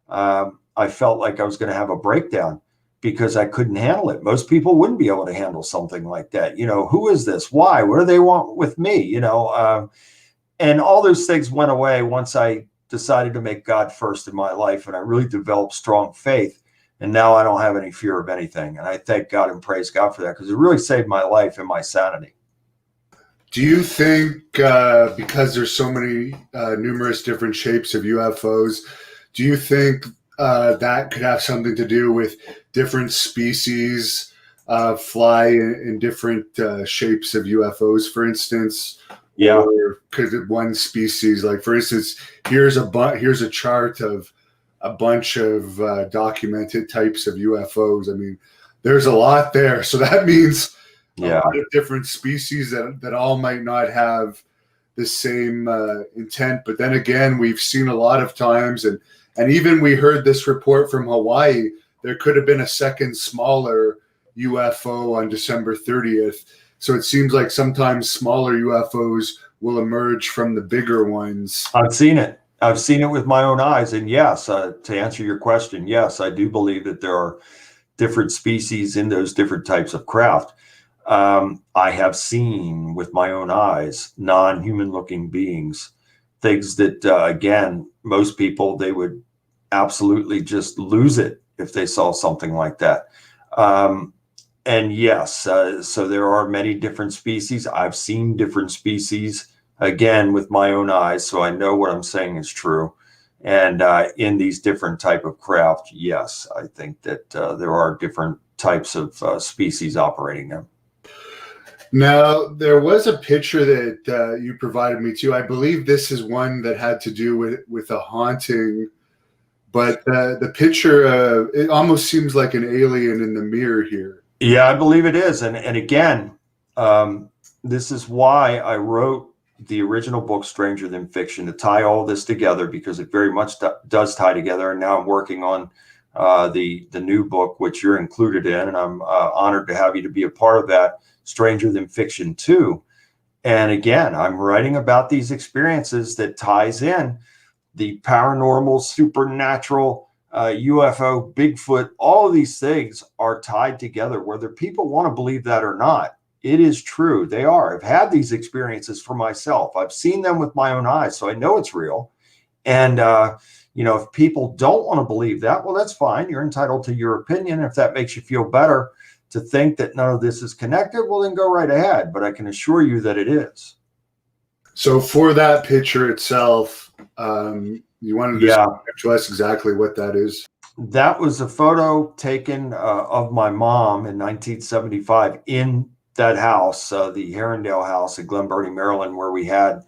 I felt like I was going to have a breakdown because I couldn't handle it. Most people wouldn't be able to handle something like that. Who is this? Why? What do they want with me? And all those things went away once I decided to make God first in my life. And I really developed strong faith. And now I don't have any fear of anything. And I thank God and praise God for that, because it really saved my life and my sanity. Do you think, because there's so many numerous different shapes of UFOs, do you think that could have something to do with different species fly in different shapes of UFOs, for instance? Yeah. Because one species, like for instance, here's a chart of a bunch of documented types of UFOs. I mean, there's a lot there. So that means a lot of different species that all might not have the same intent. But then again, we've seen a lot of times, and even we heard this report from Hawaii, there could have been a second smaller UFO on December 30th. So it seems like sometimes smaller UFOs will emerge from the bigger ones. I've seen it. I've seen it with my own eyes. And yes, to answer your question, yes, I do believe that there are different species in those different types of craft. I have seen with my own eyes non-human looking beings, things that, again, most people, they would absolutely just lose it if they saw something like that. And yes, so there are many different species. I've seen different species, again, with my own eyes, so I know what I'm saying is true. And in these different type of craft, yes, I think that there are different types of species operating them. Now, there was a picture that you provided me too. I believe this is one that had to do with a haunting, but the picture, it almost seems like an alien in the mirror here. Yeah, I believe it is. And again, this is why I wrote the original book, Stranger Than Fiction, to tie all this together, because it very much does tie together. And now I'm working on the new book, which you're included in, and I'm honored to have you to be a part of that, Stranger Than Fiction 2. And again, I'm writing about these experiences that ties in the paranormal, supernatural, UFO, Bigfoot. All of these things are tied together, whether people want to believe that or not. It is true. They are. I've had these experiences for myself. I've seen them with my own eyes, so I know it's real. And, if people don't want to believe that, well, that's fine. You're entitled to your opinion. If that makes you feel better to think that none of this is connected, well, then go right ahead. But I can assure you that it is. So for that picture itself, you wanted to describe to us exactly what that is? That was a photo taken of my mom in 1975 in that house, the Herondale house in Glen Burnie, Maryland, where we had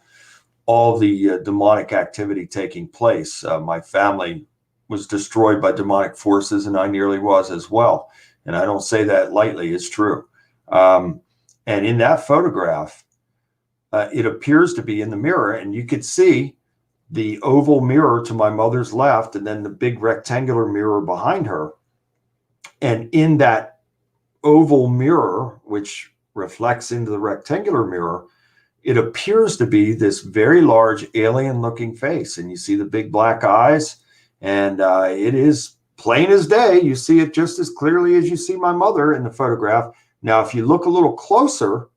all the demonic activity taking place. My family was destroyed by demonic forces, and I nearly was as well. And I don't say that lightly, it's true. And in that photograph, it appears to be in the mirror, and you could see the oval mirror to my mother's left, and then the big rectangular mirror behind her. And in that oval mirror, which reflects into the rectangular mirror, it appears to be this very large alien looking face. And you see the big black eyes, and it is plain as day. You see it just as clearly as you see my mother in the photograph. Now, if you look a little closer,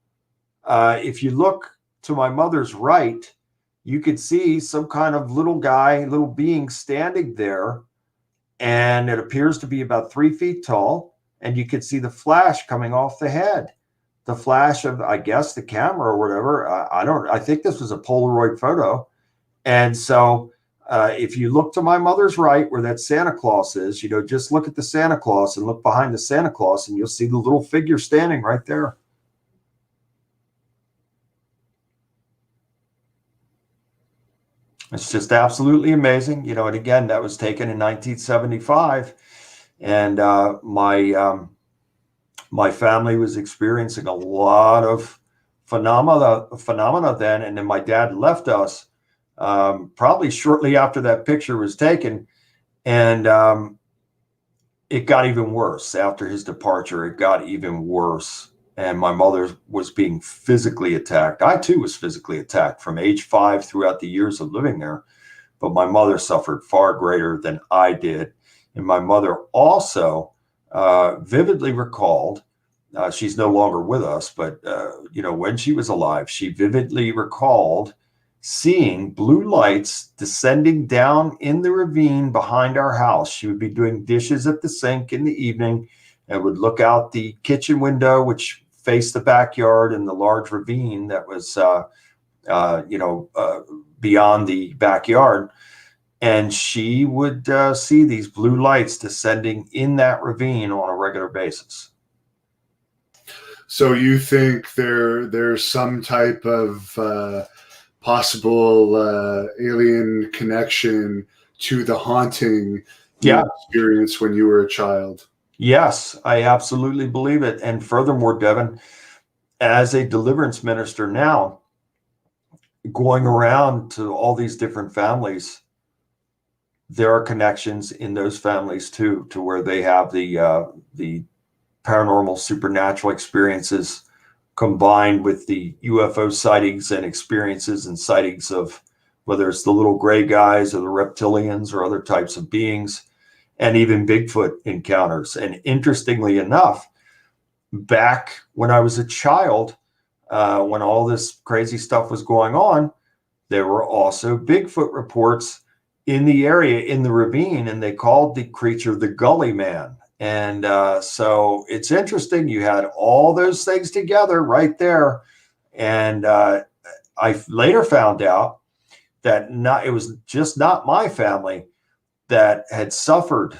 if you look to my mother's right, you could see some kind of little guy, little being standing there, and it appears to be about 3 feet tall, and you could see the flash coming off the head, the flash of, I guess, the camera or whatever. I think this was a Polaroid photo. And so if you look to my mother's right where that Santa Claus is, just look at the Santa Claus and look behind the Santa Claus, and you'll see the little figure standing right there. It's just absolutely amazing, and again, that was taken in 1975, and my family was experiencing a lot of phenomena then, and then my dad left us probably shortly after that picture was taken, and it got even worse after his departure. It got even worse. And my mother was being physically attacked. I too was physically attacked from age 5 throughout the years of living there. But my mother suffered far greater than I did. And my mother also vividly recalled, she's no longer with us, but when she was alive, she vividly recalled seeing blue lights descending down in the ravine behind our house. She would be doing dishes at the sink in the evening and would look out the kitchen window, which faced the backyard and the large ravine that was, beyond the backyard. And she would see these blue lights descending in that ravine on a regular basis. So you think there's some type of possible alien connection to the haunting you experienced when you were a child? Yes, I absolutely believe it. And furthermore, Devin, as a deliverance minister now, going around to all these different families, there are connections in those families too, to where they have the paranormal supernatural experiences combined with the UFO sightings and experiences and sightings of whether it's the little gray guys or the reptilians or other types of beings, and even Bigfoot encounters. And interestingly enough, back when I was a child, when all this crazy stuff was going on, there were also Bigfoot reports in the area, in the ravine, and they called the creature the Gully Man. And so it's interesting. You had all those things together right there. And I later found out that it was just not my family that had suffered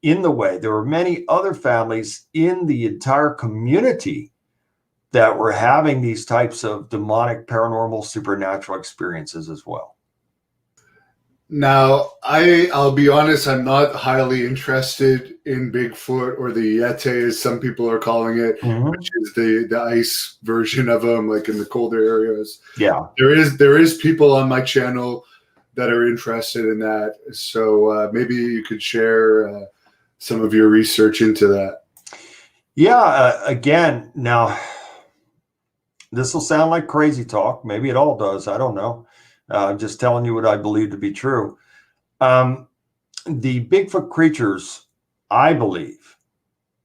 in the way. There were many other families in the entire community that were having these types of demonic, paranormal, supernatural experiences as well. Now, I'll be honest, I'm not highly interested in Bigfoot, or the Yeti, as some people are calling it, which is the ice version of them, like in the colder areas. Yeah. There is people on my channel that are interested in that. So maybe you could share some of your research into that. Yeah. Again, now, this will sound like crazy talk. Maybe it all does. I don't know. I'm just telling you what I believe to be true. The Bigfoot creatures, I believe,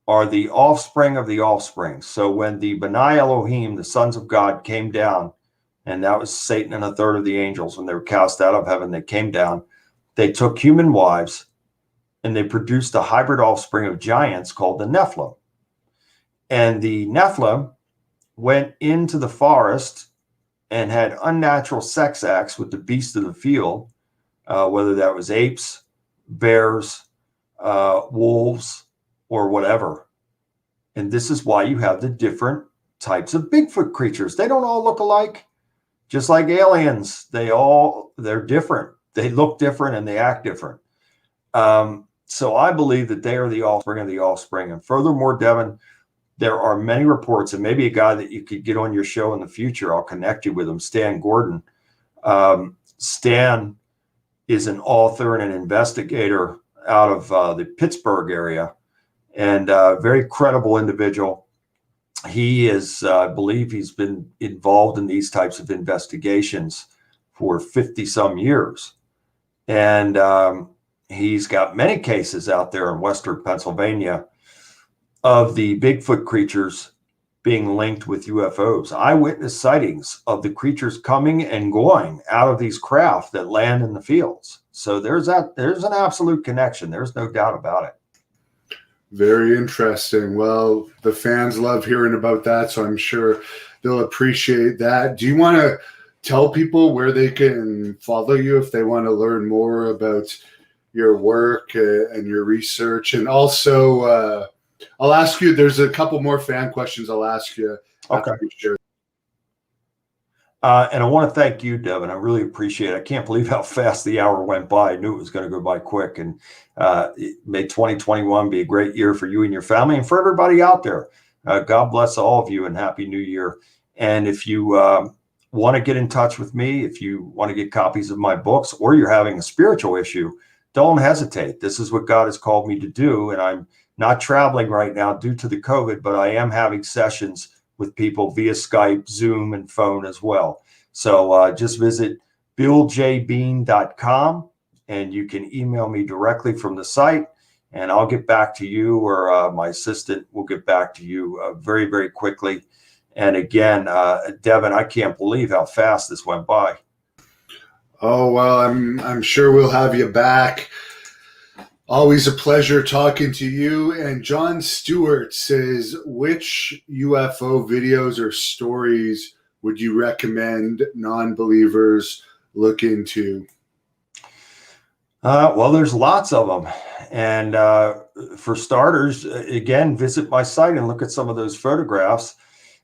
are the offspring of the offspring. So when the B'nai Elohim, the sons of God, came down, and that was Satan and a third of the angels, when they were cast out of heaven, they came down, they took human wives, and they produced a hybrid offspring of giants called the Nephilim. And the Nephilim went into the forest and had unnatural sex acts with the beasts of the field, whether that was apes, bears, wolves, or whatever. And this is why you have the different types of Bigfoot creatures. They don't all look alike. just like aliens. They're different. They look different and they act different. So I believe that they are the offspring of the offspring. And furthermore, Devin, there are many reports, and maybe a guy that you could get on your show in the future, I'll connect you with him, Stan Gordon. Stan is an author and an investigator out of the Pittsburgh area, and a very credible individual. He is, I believe he's been involved in these types of investigations for 50 some years. And he's got many cases out there in Western Pennsylvania of the Bigfoot creatures being linked with UFOs. Eyewitness sightings of the creatures coming and going out of these craft that land in the fields. So there's an absolute connection. There's no doubt about it. Very interesting. Well, the fans love hearing about that, so I'm sure they'll appreciate that. Do you want to tell people where they can follow you if they want to learn more about your work and your research? And also, I'll ask you, there's a couple more fan questions I'll ask you. Okay. And I want to thank you, Devin. I really appreciate it. I can't believe how fast the hour went by. I knew it was going to go by quick. And may 2021 be a great year for you and your family and for everybody out there. God bless all of you and Happy New Year. And if you want to get in touch with me, if you want to get copies of my books, or you're having a spiritual issue, don't hesitate. This is what God has called me to do. And I'm not traveling right now due to the COVID, but I am having sessions with people via Skype, Zoom, and phone as well. So just visit BillJBean.com, and you can email me directly from the site, and I'll get back to you, or my assistant will get back to you very, very quickly. And again, Devin, I can't believe how fast this went by. Oh, well, I'm sure we'll have you back. Always a pleasure talking to you. And John Stewart says, which UFO videos or stories would you recommend non-believers look into? Well, there's lots of them. And for starters, again, visit my site and look at some of those photographs.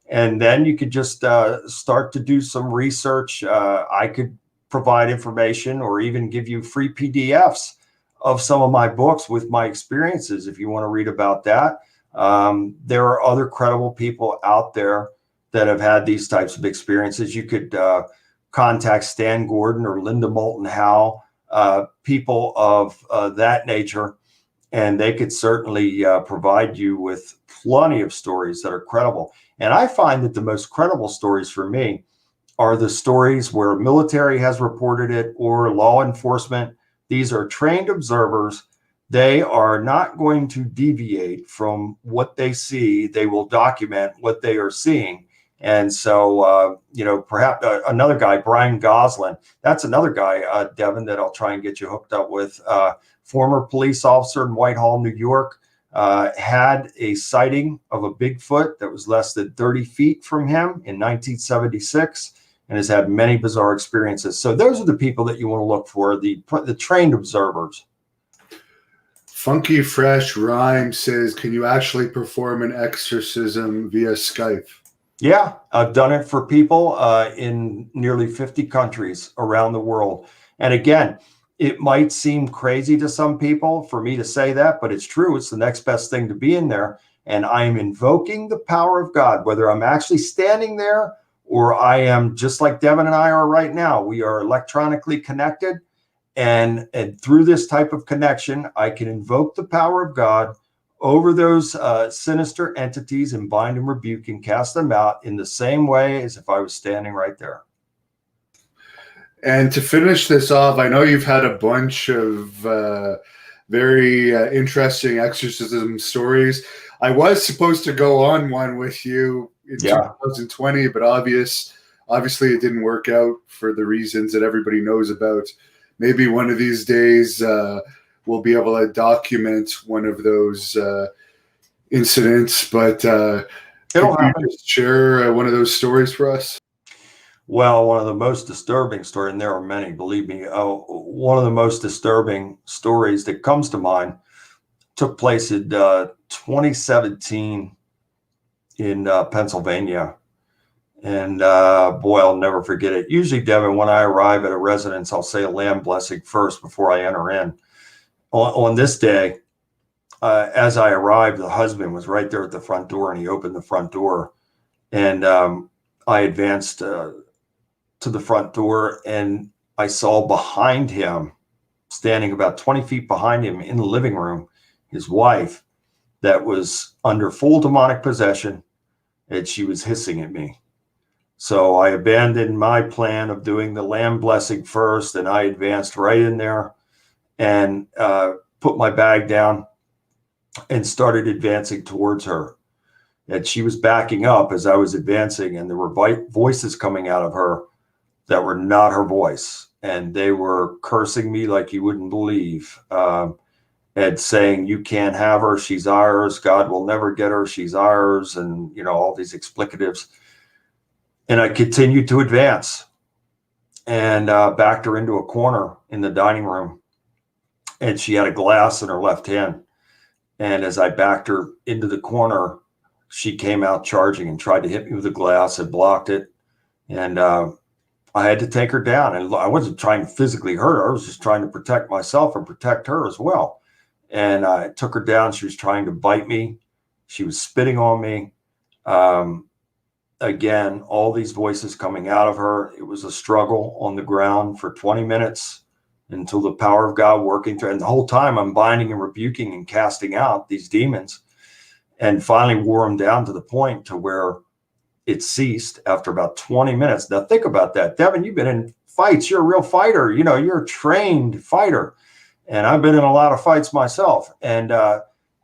And then you could just start to do some research. I could provide information or even give you free PDFs of some of my books with my experiences, if you want to read about that. There are other credible people out there that have had these types of experiences. You could contact Stan Gordon or Linda Moulton Howe, people of that nature, and they could certainly provide you with plenty of stories that are credible. And I find that the most credible stories for me are the stories where military has reported it or law enforcement. These are trained observers. They are not going to deviate from what they see. They will document what they are seeing. And so, perhaps another guy, Brian Goslin, that's another guy, Devin, that I'll try and get you hooked up with. Former police officer in Whitehall, New York, had a sighting of a Bigfoot that was less than 30 feet from him in 1976. And has had many bizarre experiences. So those are the people that you want to look for, the trained observers. Funky Fresh Rhyme says, can you actually perform an exorcism via Skype? Yeah, I've done it for people in nearly 50 countries around the world. And again, it might seem crazy to some people for me to say that, but it's true. It's the next best thing to be in there. And I am invoking the power of God, whether I'm actually standing there or I am just like Devin and I are right now. We are electronically connected. And through this type of connection, I can invoke the power of God over those sinister entities and bind and rebuke and cast them out in the same way as if I was standing right there. And to finish this off, I know you've had a bunch of very interesting exorcism stories. I was supposed to go on one with you in 2020, but obviously it didn't work out for the reasons that everybody knows about. Maybe one of these days we'll be able to document one of those incidents, but can you just share one of those stories for us? Well, one of the most disturbing stories, and there are many, believe me, one of the most disturbing stories that comes to mind took place in 2017 in Pennsylvania. And boy, I'll never forget it. Usually, Devin, when I arrive at a residence, I'll say a land blessing first before I enter in. On this day, as I arrived, the husband was right there at the front door, and he opened the front door. And I advanced to the front door, and I saw behind him, standing about 20 feet behind him in the living room, his wife that was under full demonic possession, and she was hissing at me. So I abandoned my plan of doing the land blessing first, and I advanced right in there and put my bag down and started advancing towards her. And she was backing up as I was advancing, and there were voices coming out of her that were not her voice. And they were cursing me like you wouldn't believe, and saying, "You can't have her. She's ours. God will never get her. She's ours." And, all these explicatives. And I continued to advance and backed her into a corner in the dining room. And she had a glass in her left hand. And as I backed her into the corner, she came out charging and tried to hit me with a glass and blocked it. And I had to take her down. And I wasn't trying to physically hurt her. I was just trying to protect myself and protect her as well. And I took her down. She was trying to bite me. She was spitting on me. Again, all these voices coming out of her. It was a struggle on the ground for 20 minutes until the power of God working through. And the whole time I'm binding and rebuking and casting out these demons, and finally wore them down to the point to where it ceased after about 20 minutes. Now think about that. Devin, you've been in fights. You're a real fighter. You're a trained fighter. And I've been in a lot of fights myself. And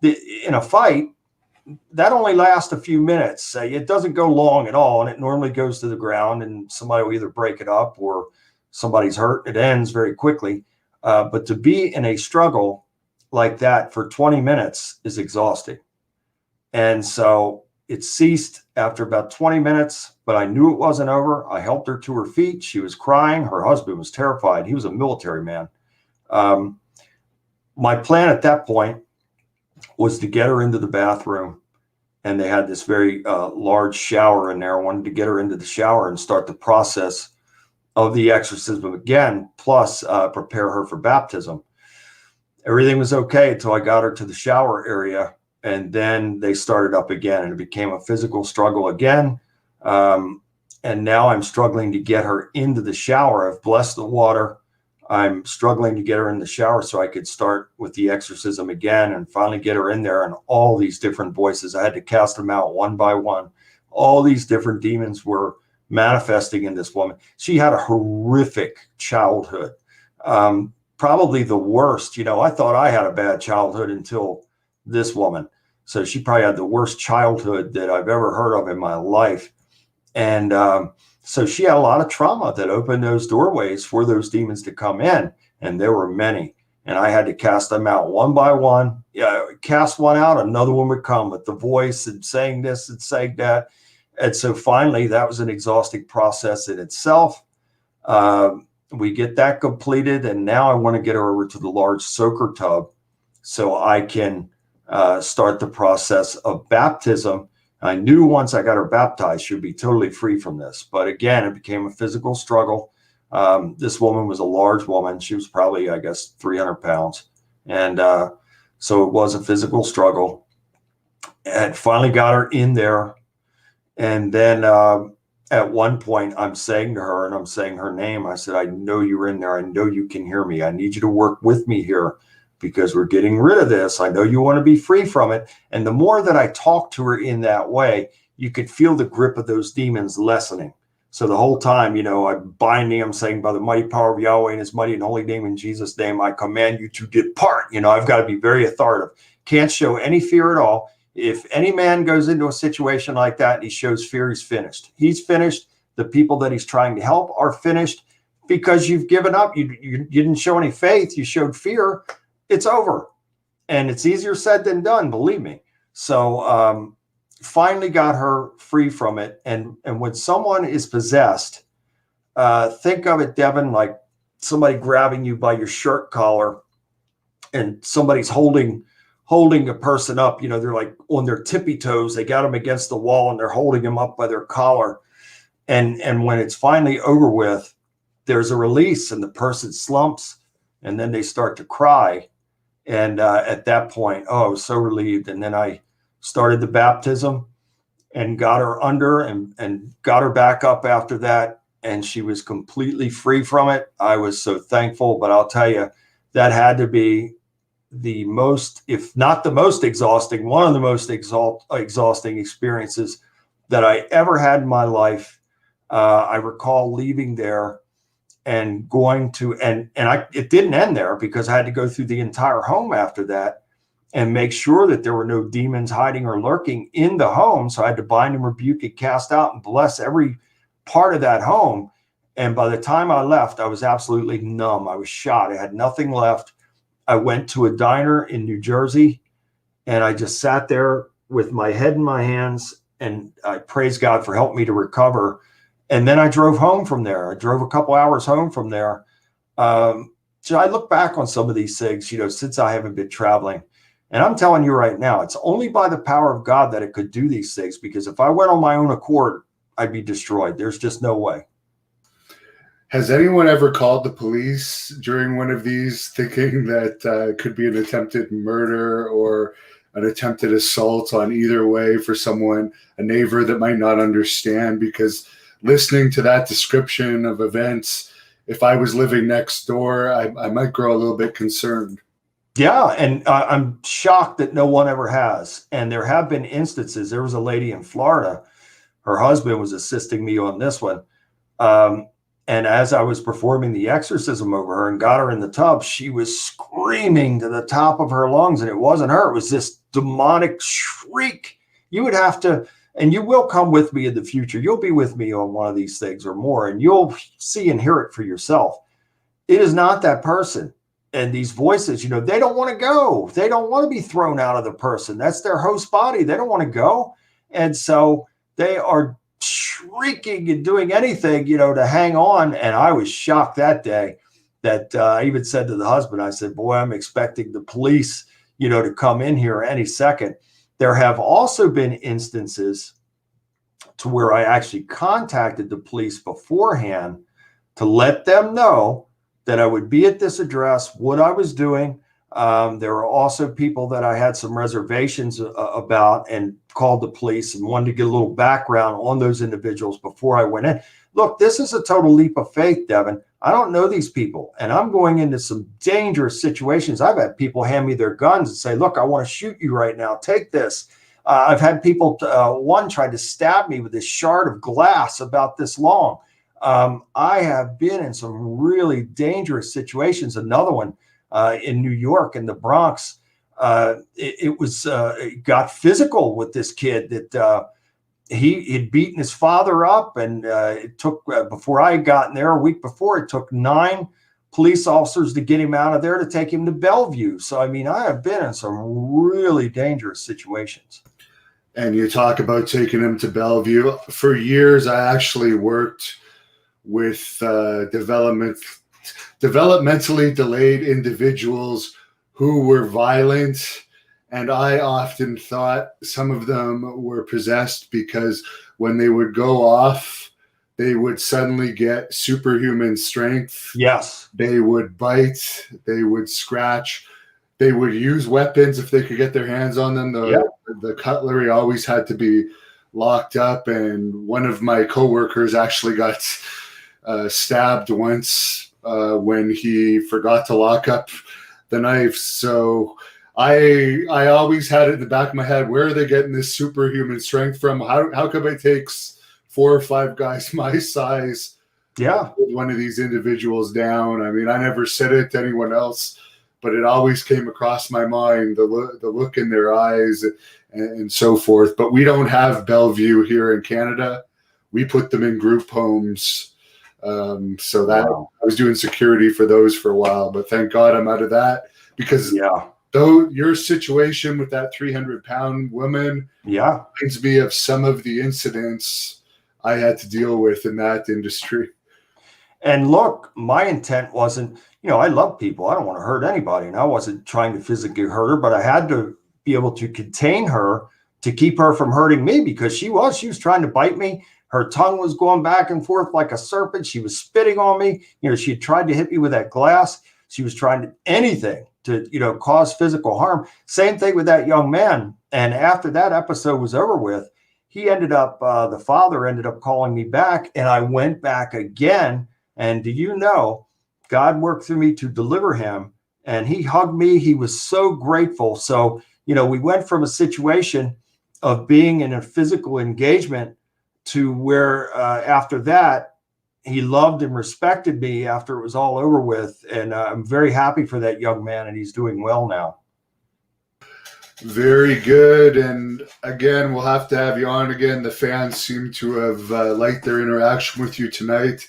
in a fight, that only lasts a few minutes. It doesn't go long at all. And it normally goes to the ground, and somebody will either break it up or somebody's hurt. It ends very quickly. But to be in a struggle like that for 20 minutes is exhausting. And so it ceased after about 20 minutes, but I knew it wasn't over. I helped her to her feet. She was crying. Her husband was terrified. He was a military man. My plan at that point was to get her into the bathroom, and they had this very large shower in there. I wanted to get her into the shower and start the process of the exorcism again, plus prepare her for baptism. Everything was okay until I got her to the shower area, and then they started up again, and it became a physical struggle again. And now I'm struggling to get her into the shower. I've blessed the water. I'm struggling to get her in the shower so I could start with the exorcism again and finally get her in there. And all these different voices, I had to cast them out one by one. All these different demons were manifesting in this woman. She had a horrific childhood, probably the worst. I thought I had a bad childhood until this woman. So she probably had the worst childhood that I've ever heard of in my life. And so she had a lot of trauma that opened those doorways for those demons to come in. And there were many. And I had to cast them out one by one. Cast one out, another one would come with the voice and saying this and saying that. And so finally, that was an exhausting process in itself. We get that completed. And now I want to get her over to the large soaker tub so I can start the process of baptism. I knew once I got her baptized, she'd be totally free from this. But again, it became a physical struggle. This woman was a large woman. She was probably, 300 pounds. And so it was a physical struggle. And finally got her in there. And then at one point, I'm saying to her, and I'm saying her name, I said, "I know you're in there. I know you can hear me. I need you to work with me here, because we're getting rid of this. I know you want to be free from it." And the more that I talked to her in that way, you could feel the grip of those demons lessening. So the whole time, I'm binding them, saying, "By the mighty power of Yahweh and his mighty and holy name, in Jesus' name, I command you to depart." I've got to be very authoritative. Can't show any fear at all. If any man goes into a situation like that and he shows fear, he's finished. He's finished. The people that he's trying to help are finished, because you've given up. You didn't show any faith. You showed fear. It's over. And it's easier said than done, believe me. So finally got her free from it. And when someone is possessed, think of it, Devin, like somebody grabbing you by your shirt collar, and somebody's holding a person up. They're like on their tippy toes. They got them against the wall and they're holding them up by their collar. And when it's finally over with, there's a release and the person slumps and then they start to cry. And at that point, oh, I was so relieved. And then I started the baptism and got her under and got her back up after that. And she was completely free from it. I was so thankful. But I'll tell you, that had to be the most, if not the most exhausting, one of the most exhausting experiences that I ever had in my life. I recall leaving there and going to, it didn't end there, because I had to go through the entire home after that and make sure that there were no demons hiding or lurking in the home. So I had to bind and rebuke and cast out and bless every part of that home. And by the time I left, I was absolutely numb. I was shot. I had nothing left. I went to a diner in New Jersey and I just sat there with my head in my hands, and I praised God for helping me to recover. And then I drove home from there. I drove a couple hours home from there. So I look back on some of these things, since I haven't been traveling. And I'm telling you right now, it's only by the power of God that it could do these things, because if I went on my own accord, I'd be destroyed. There's just no way. Has anyone ever called the police during one of these, thinking that could be an attempted murder or an attempted assault on either way for someone, a neighbor that might not understand? Because listening to that description of events, if I was living next door, I might grow a little bit concerned. Yeah, and I'm shocked that no one ever has. And there have been instances. There was a lady in Florida. Her husband was assisting me on this one. And as I was performing the exorcism over her and got her in the tub, she was screaming to the top of her lungs. And it wasn't her. It was this demonic shriek. You would have to, and you will come with me in the future. You'll be with me on one of these things or more, and you'll see and hear it for yourself. It is not that person. And these voices, they don't want to go. They don't want to be thrown out of the person. That's their host body. They don't want to go. And so they are shrieking and doing anything, to hang on. And I was shocked that day that I even said to the husband, I said, boy, I'm expecting the police, to come in here any second. There have also been instances to where I actually contacted the police beforehand to let them know that I would be at this address, what I was doing. There were also people that I had some reservations about, and called the police and wanted to get a little background on those individuals before I went in. Look, this is a total leap of faith, Devin. I don't know these people, and I'm going into some dangerous situations. I've had people hand me their guns and say, look, I want to shoot you right now. Take this. I've had people, one tried to stab me with this shard of glass about this long. I have been in some really dangerous situations. Another one in New York, in the Bronx, it got physical with this kid that he had beaten his father up, and it took, before I had gotten there, a week before, it took 9 police officers to get him out of there to take him to Bellevue. So, I mean, I have been in some really dangerous situations. And you talk about taking him to Bellevue. For years, I actually worked with developmentally delayed individuals who were violent. And I often thought some of them were possessed, because when they would go off, they would suddenly get superhuman strength. Yes. They would bite. They would scratch. They would use weapons if they could get their hands on them. The cutlery always had to be locked up. And one of my coworkers actually got stabbed once when he forgot to lock up the knife. So I always had it in the back of my head, where are they getting this superhuman strength from? How come it takes 4 or 5 guys my size to put one of these individuals down? I mean, I never said it to anyone else, but it always came across my mind, the look in their eyes and so forth. But we don't have Bellevue here in Canada. We put them in group homes. So that I was doing security for those for a while, but thank God I'm out of that, because though your situation with that 300-pound woman reminds me of some of the incidents I had to deal with in that industry. And look, my intent wasn't, I love people. I don't want to hurt anybody. And I wasn't trying to physically hurt her, but I had to be able to contain her to keep her from hurting me, because she was trying to bite me. her tongue was going back and forth like a serpent. She was spitting on me. She had tried to hit me with that glass. She was trying to anything to, cause physical harm. Same thing with that young man. And after that episode was over with, he ended up, the father ended up calling me back, and I went back again. And do you know, God worked through me to deliver him, and he hugged me. He was so grateful. So, we went from a situation of being in a physical engagement to where after that, he loved and respected me after it was all over with. And I'm very happy for that young man, and he's doing well now. Very good. And again, we'll have to have you on again. The fans seem to have liked their interaction with you tonight.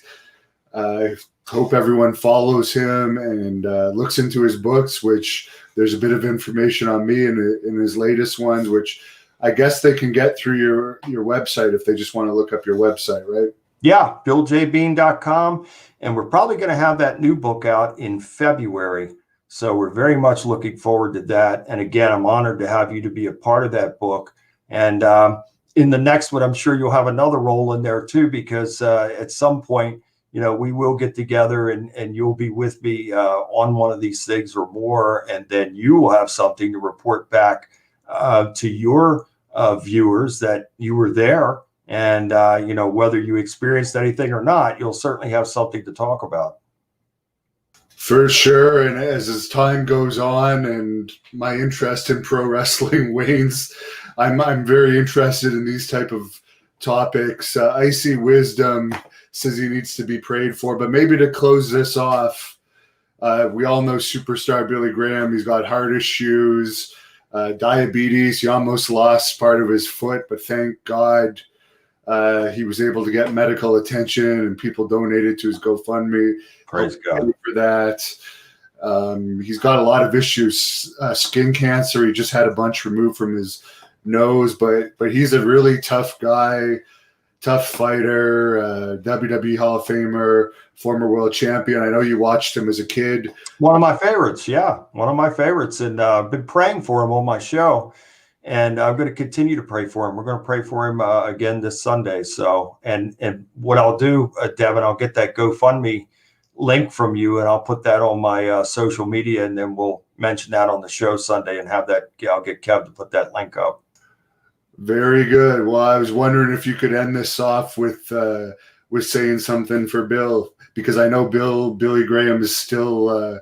I hope everyone follows him and looks into his books, which there's a bit of information on me in his latest ones, which I guess they can get through your website if they just want to look up your website, right? Yeah, BillJBean.com. And we're probably going to have that new book out in February. So we're very much looking forward to that. And again, I'm honored to have you to be a part of that book. And in the next one, I'm sure you'll have another role in there too, because at some point, we will get together and you'll be with me on one of these things or more. And then you will have something to report back to your viewers that you were there. And, whether you experienced anything or not, you'll certainly have something to talk about. For sure. And as time goes on and my interest in pro wrestling wanes, I'm very interested in these type of topics. Icy Wisdom says he needs to be prayed for. But maybe to close this off, we all know superstar Billy Graham. He's got heart issues, diabetes. He almost lost part of his foot, but thank God he was able to get medical attention and people donated to his GoFundMe. Praise God for that. He's got a lot of issues, skin cancer. He just had a bunch removed from his nose, but he's a really tough guy, tough fighter, WWE Hall of Famer, former world champion. I know you watched him as a kid. One of my favorites. Yeah. One of my favorites. And I've been praying for him on my show. And I'm going to continue to pray for him. We're going to pray for him again this Sunday. So, and what I'll do, Devin, I'll get that GoFundMe link from you, and I'll put that on my social media, and then we'll mention that on the show Sunday and have that. I'll get Kev to put that link up. Very good. Well, I was wondering if you could end this off with saying something for Bill, because I know Billy Graham is still.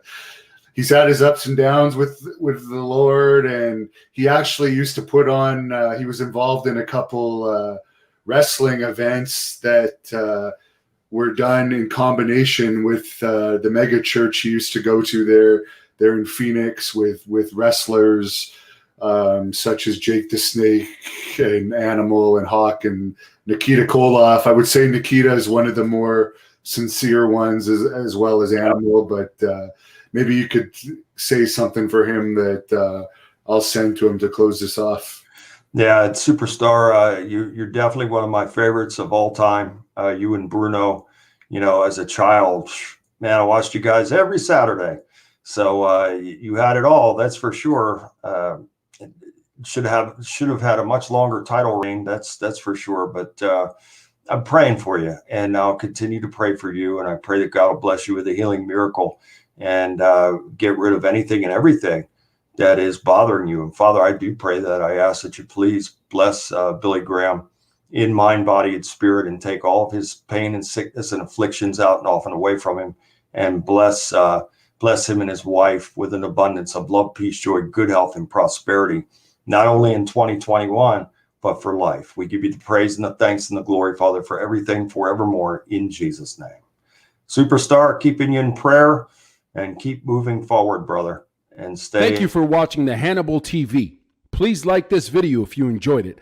He's had his ups and downs with the Lord, and he actually used to put on. He was involved in a couple wrestling events that were done in combination with the mega church he used to go to there in Phoenix with wrestlers such as Jake the Snake and Animal and Hawk and Nikita Koloff. I would say Nikita is one of the more sincere ones as well as Animal, but maybe you could say something for him that I'll send to him to close this off. Yeah, it's Superstar. You're definitely one of my favorites of all time. You and Bruno, as a child, man, I watched you guys every Saturday. So you had it all, that's for sure. Should have had a much longer title reign, that's for sure. But I'm praying for you, and I'll continue to pray for you. And I pray that God will bless you with a healing miracle and get rid of anything and everything that is bothering you. And Father, I do pray that. I ask that you please bless Billy Graham in mind, body, and spirit, and take all of his pain and sickness and afflictions out and off and away from him, and bless him and his wife with an abundance of love, peace, joy, good health, and prosperity, not only in 2021, but for life. We give you the praise and the thanks and the glory, Father, for everything forevermore, in Jesus' name. Superstar, keeping you in prayer, and keep moving forward, brother. And stay. Thank you for watching the Hannibal TV. Please like this video if you enjoyed it,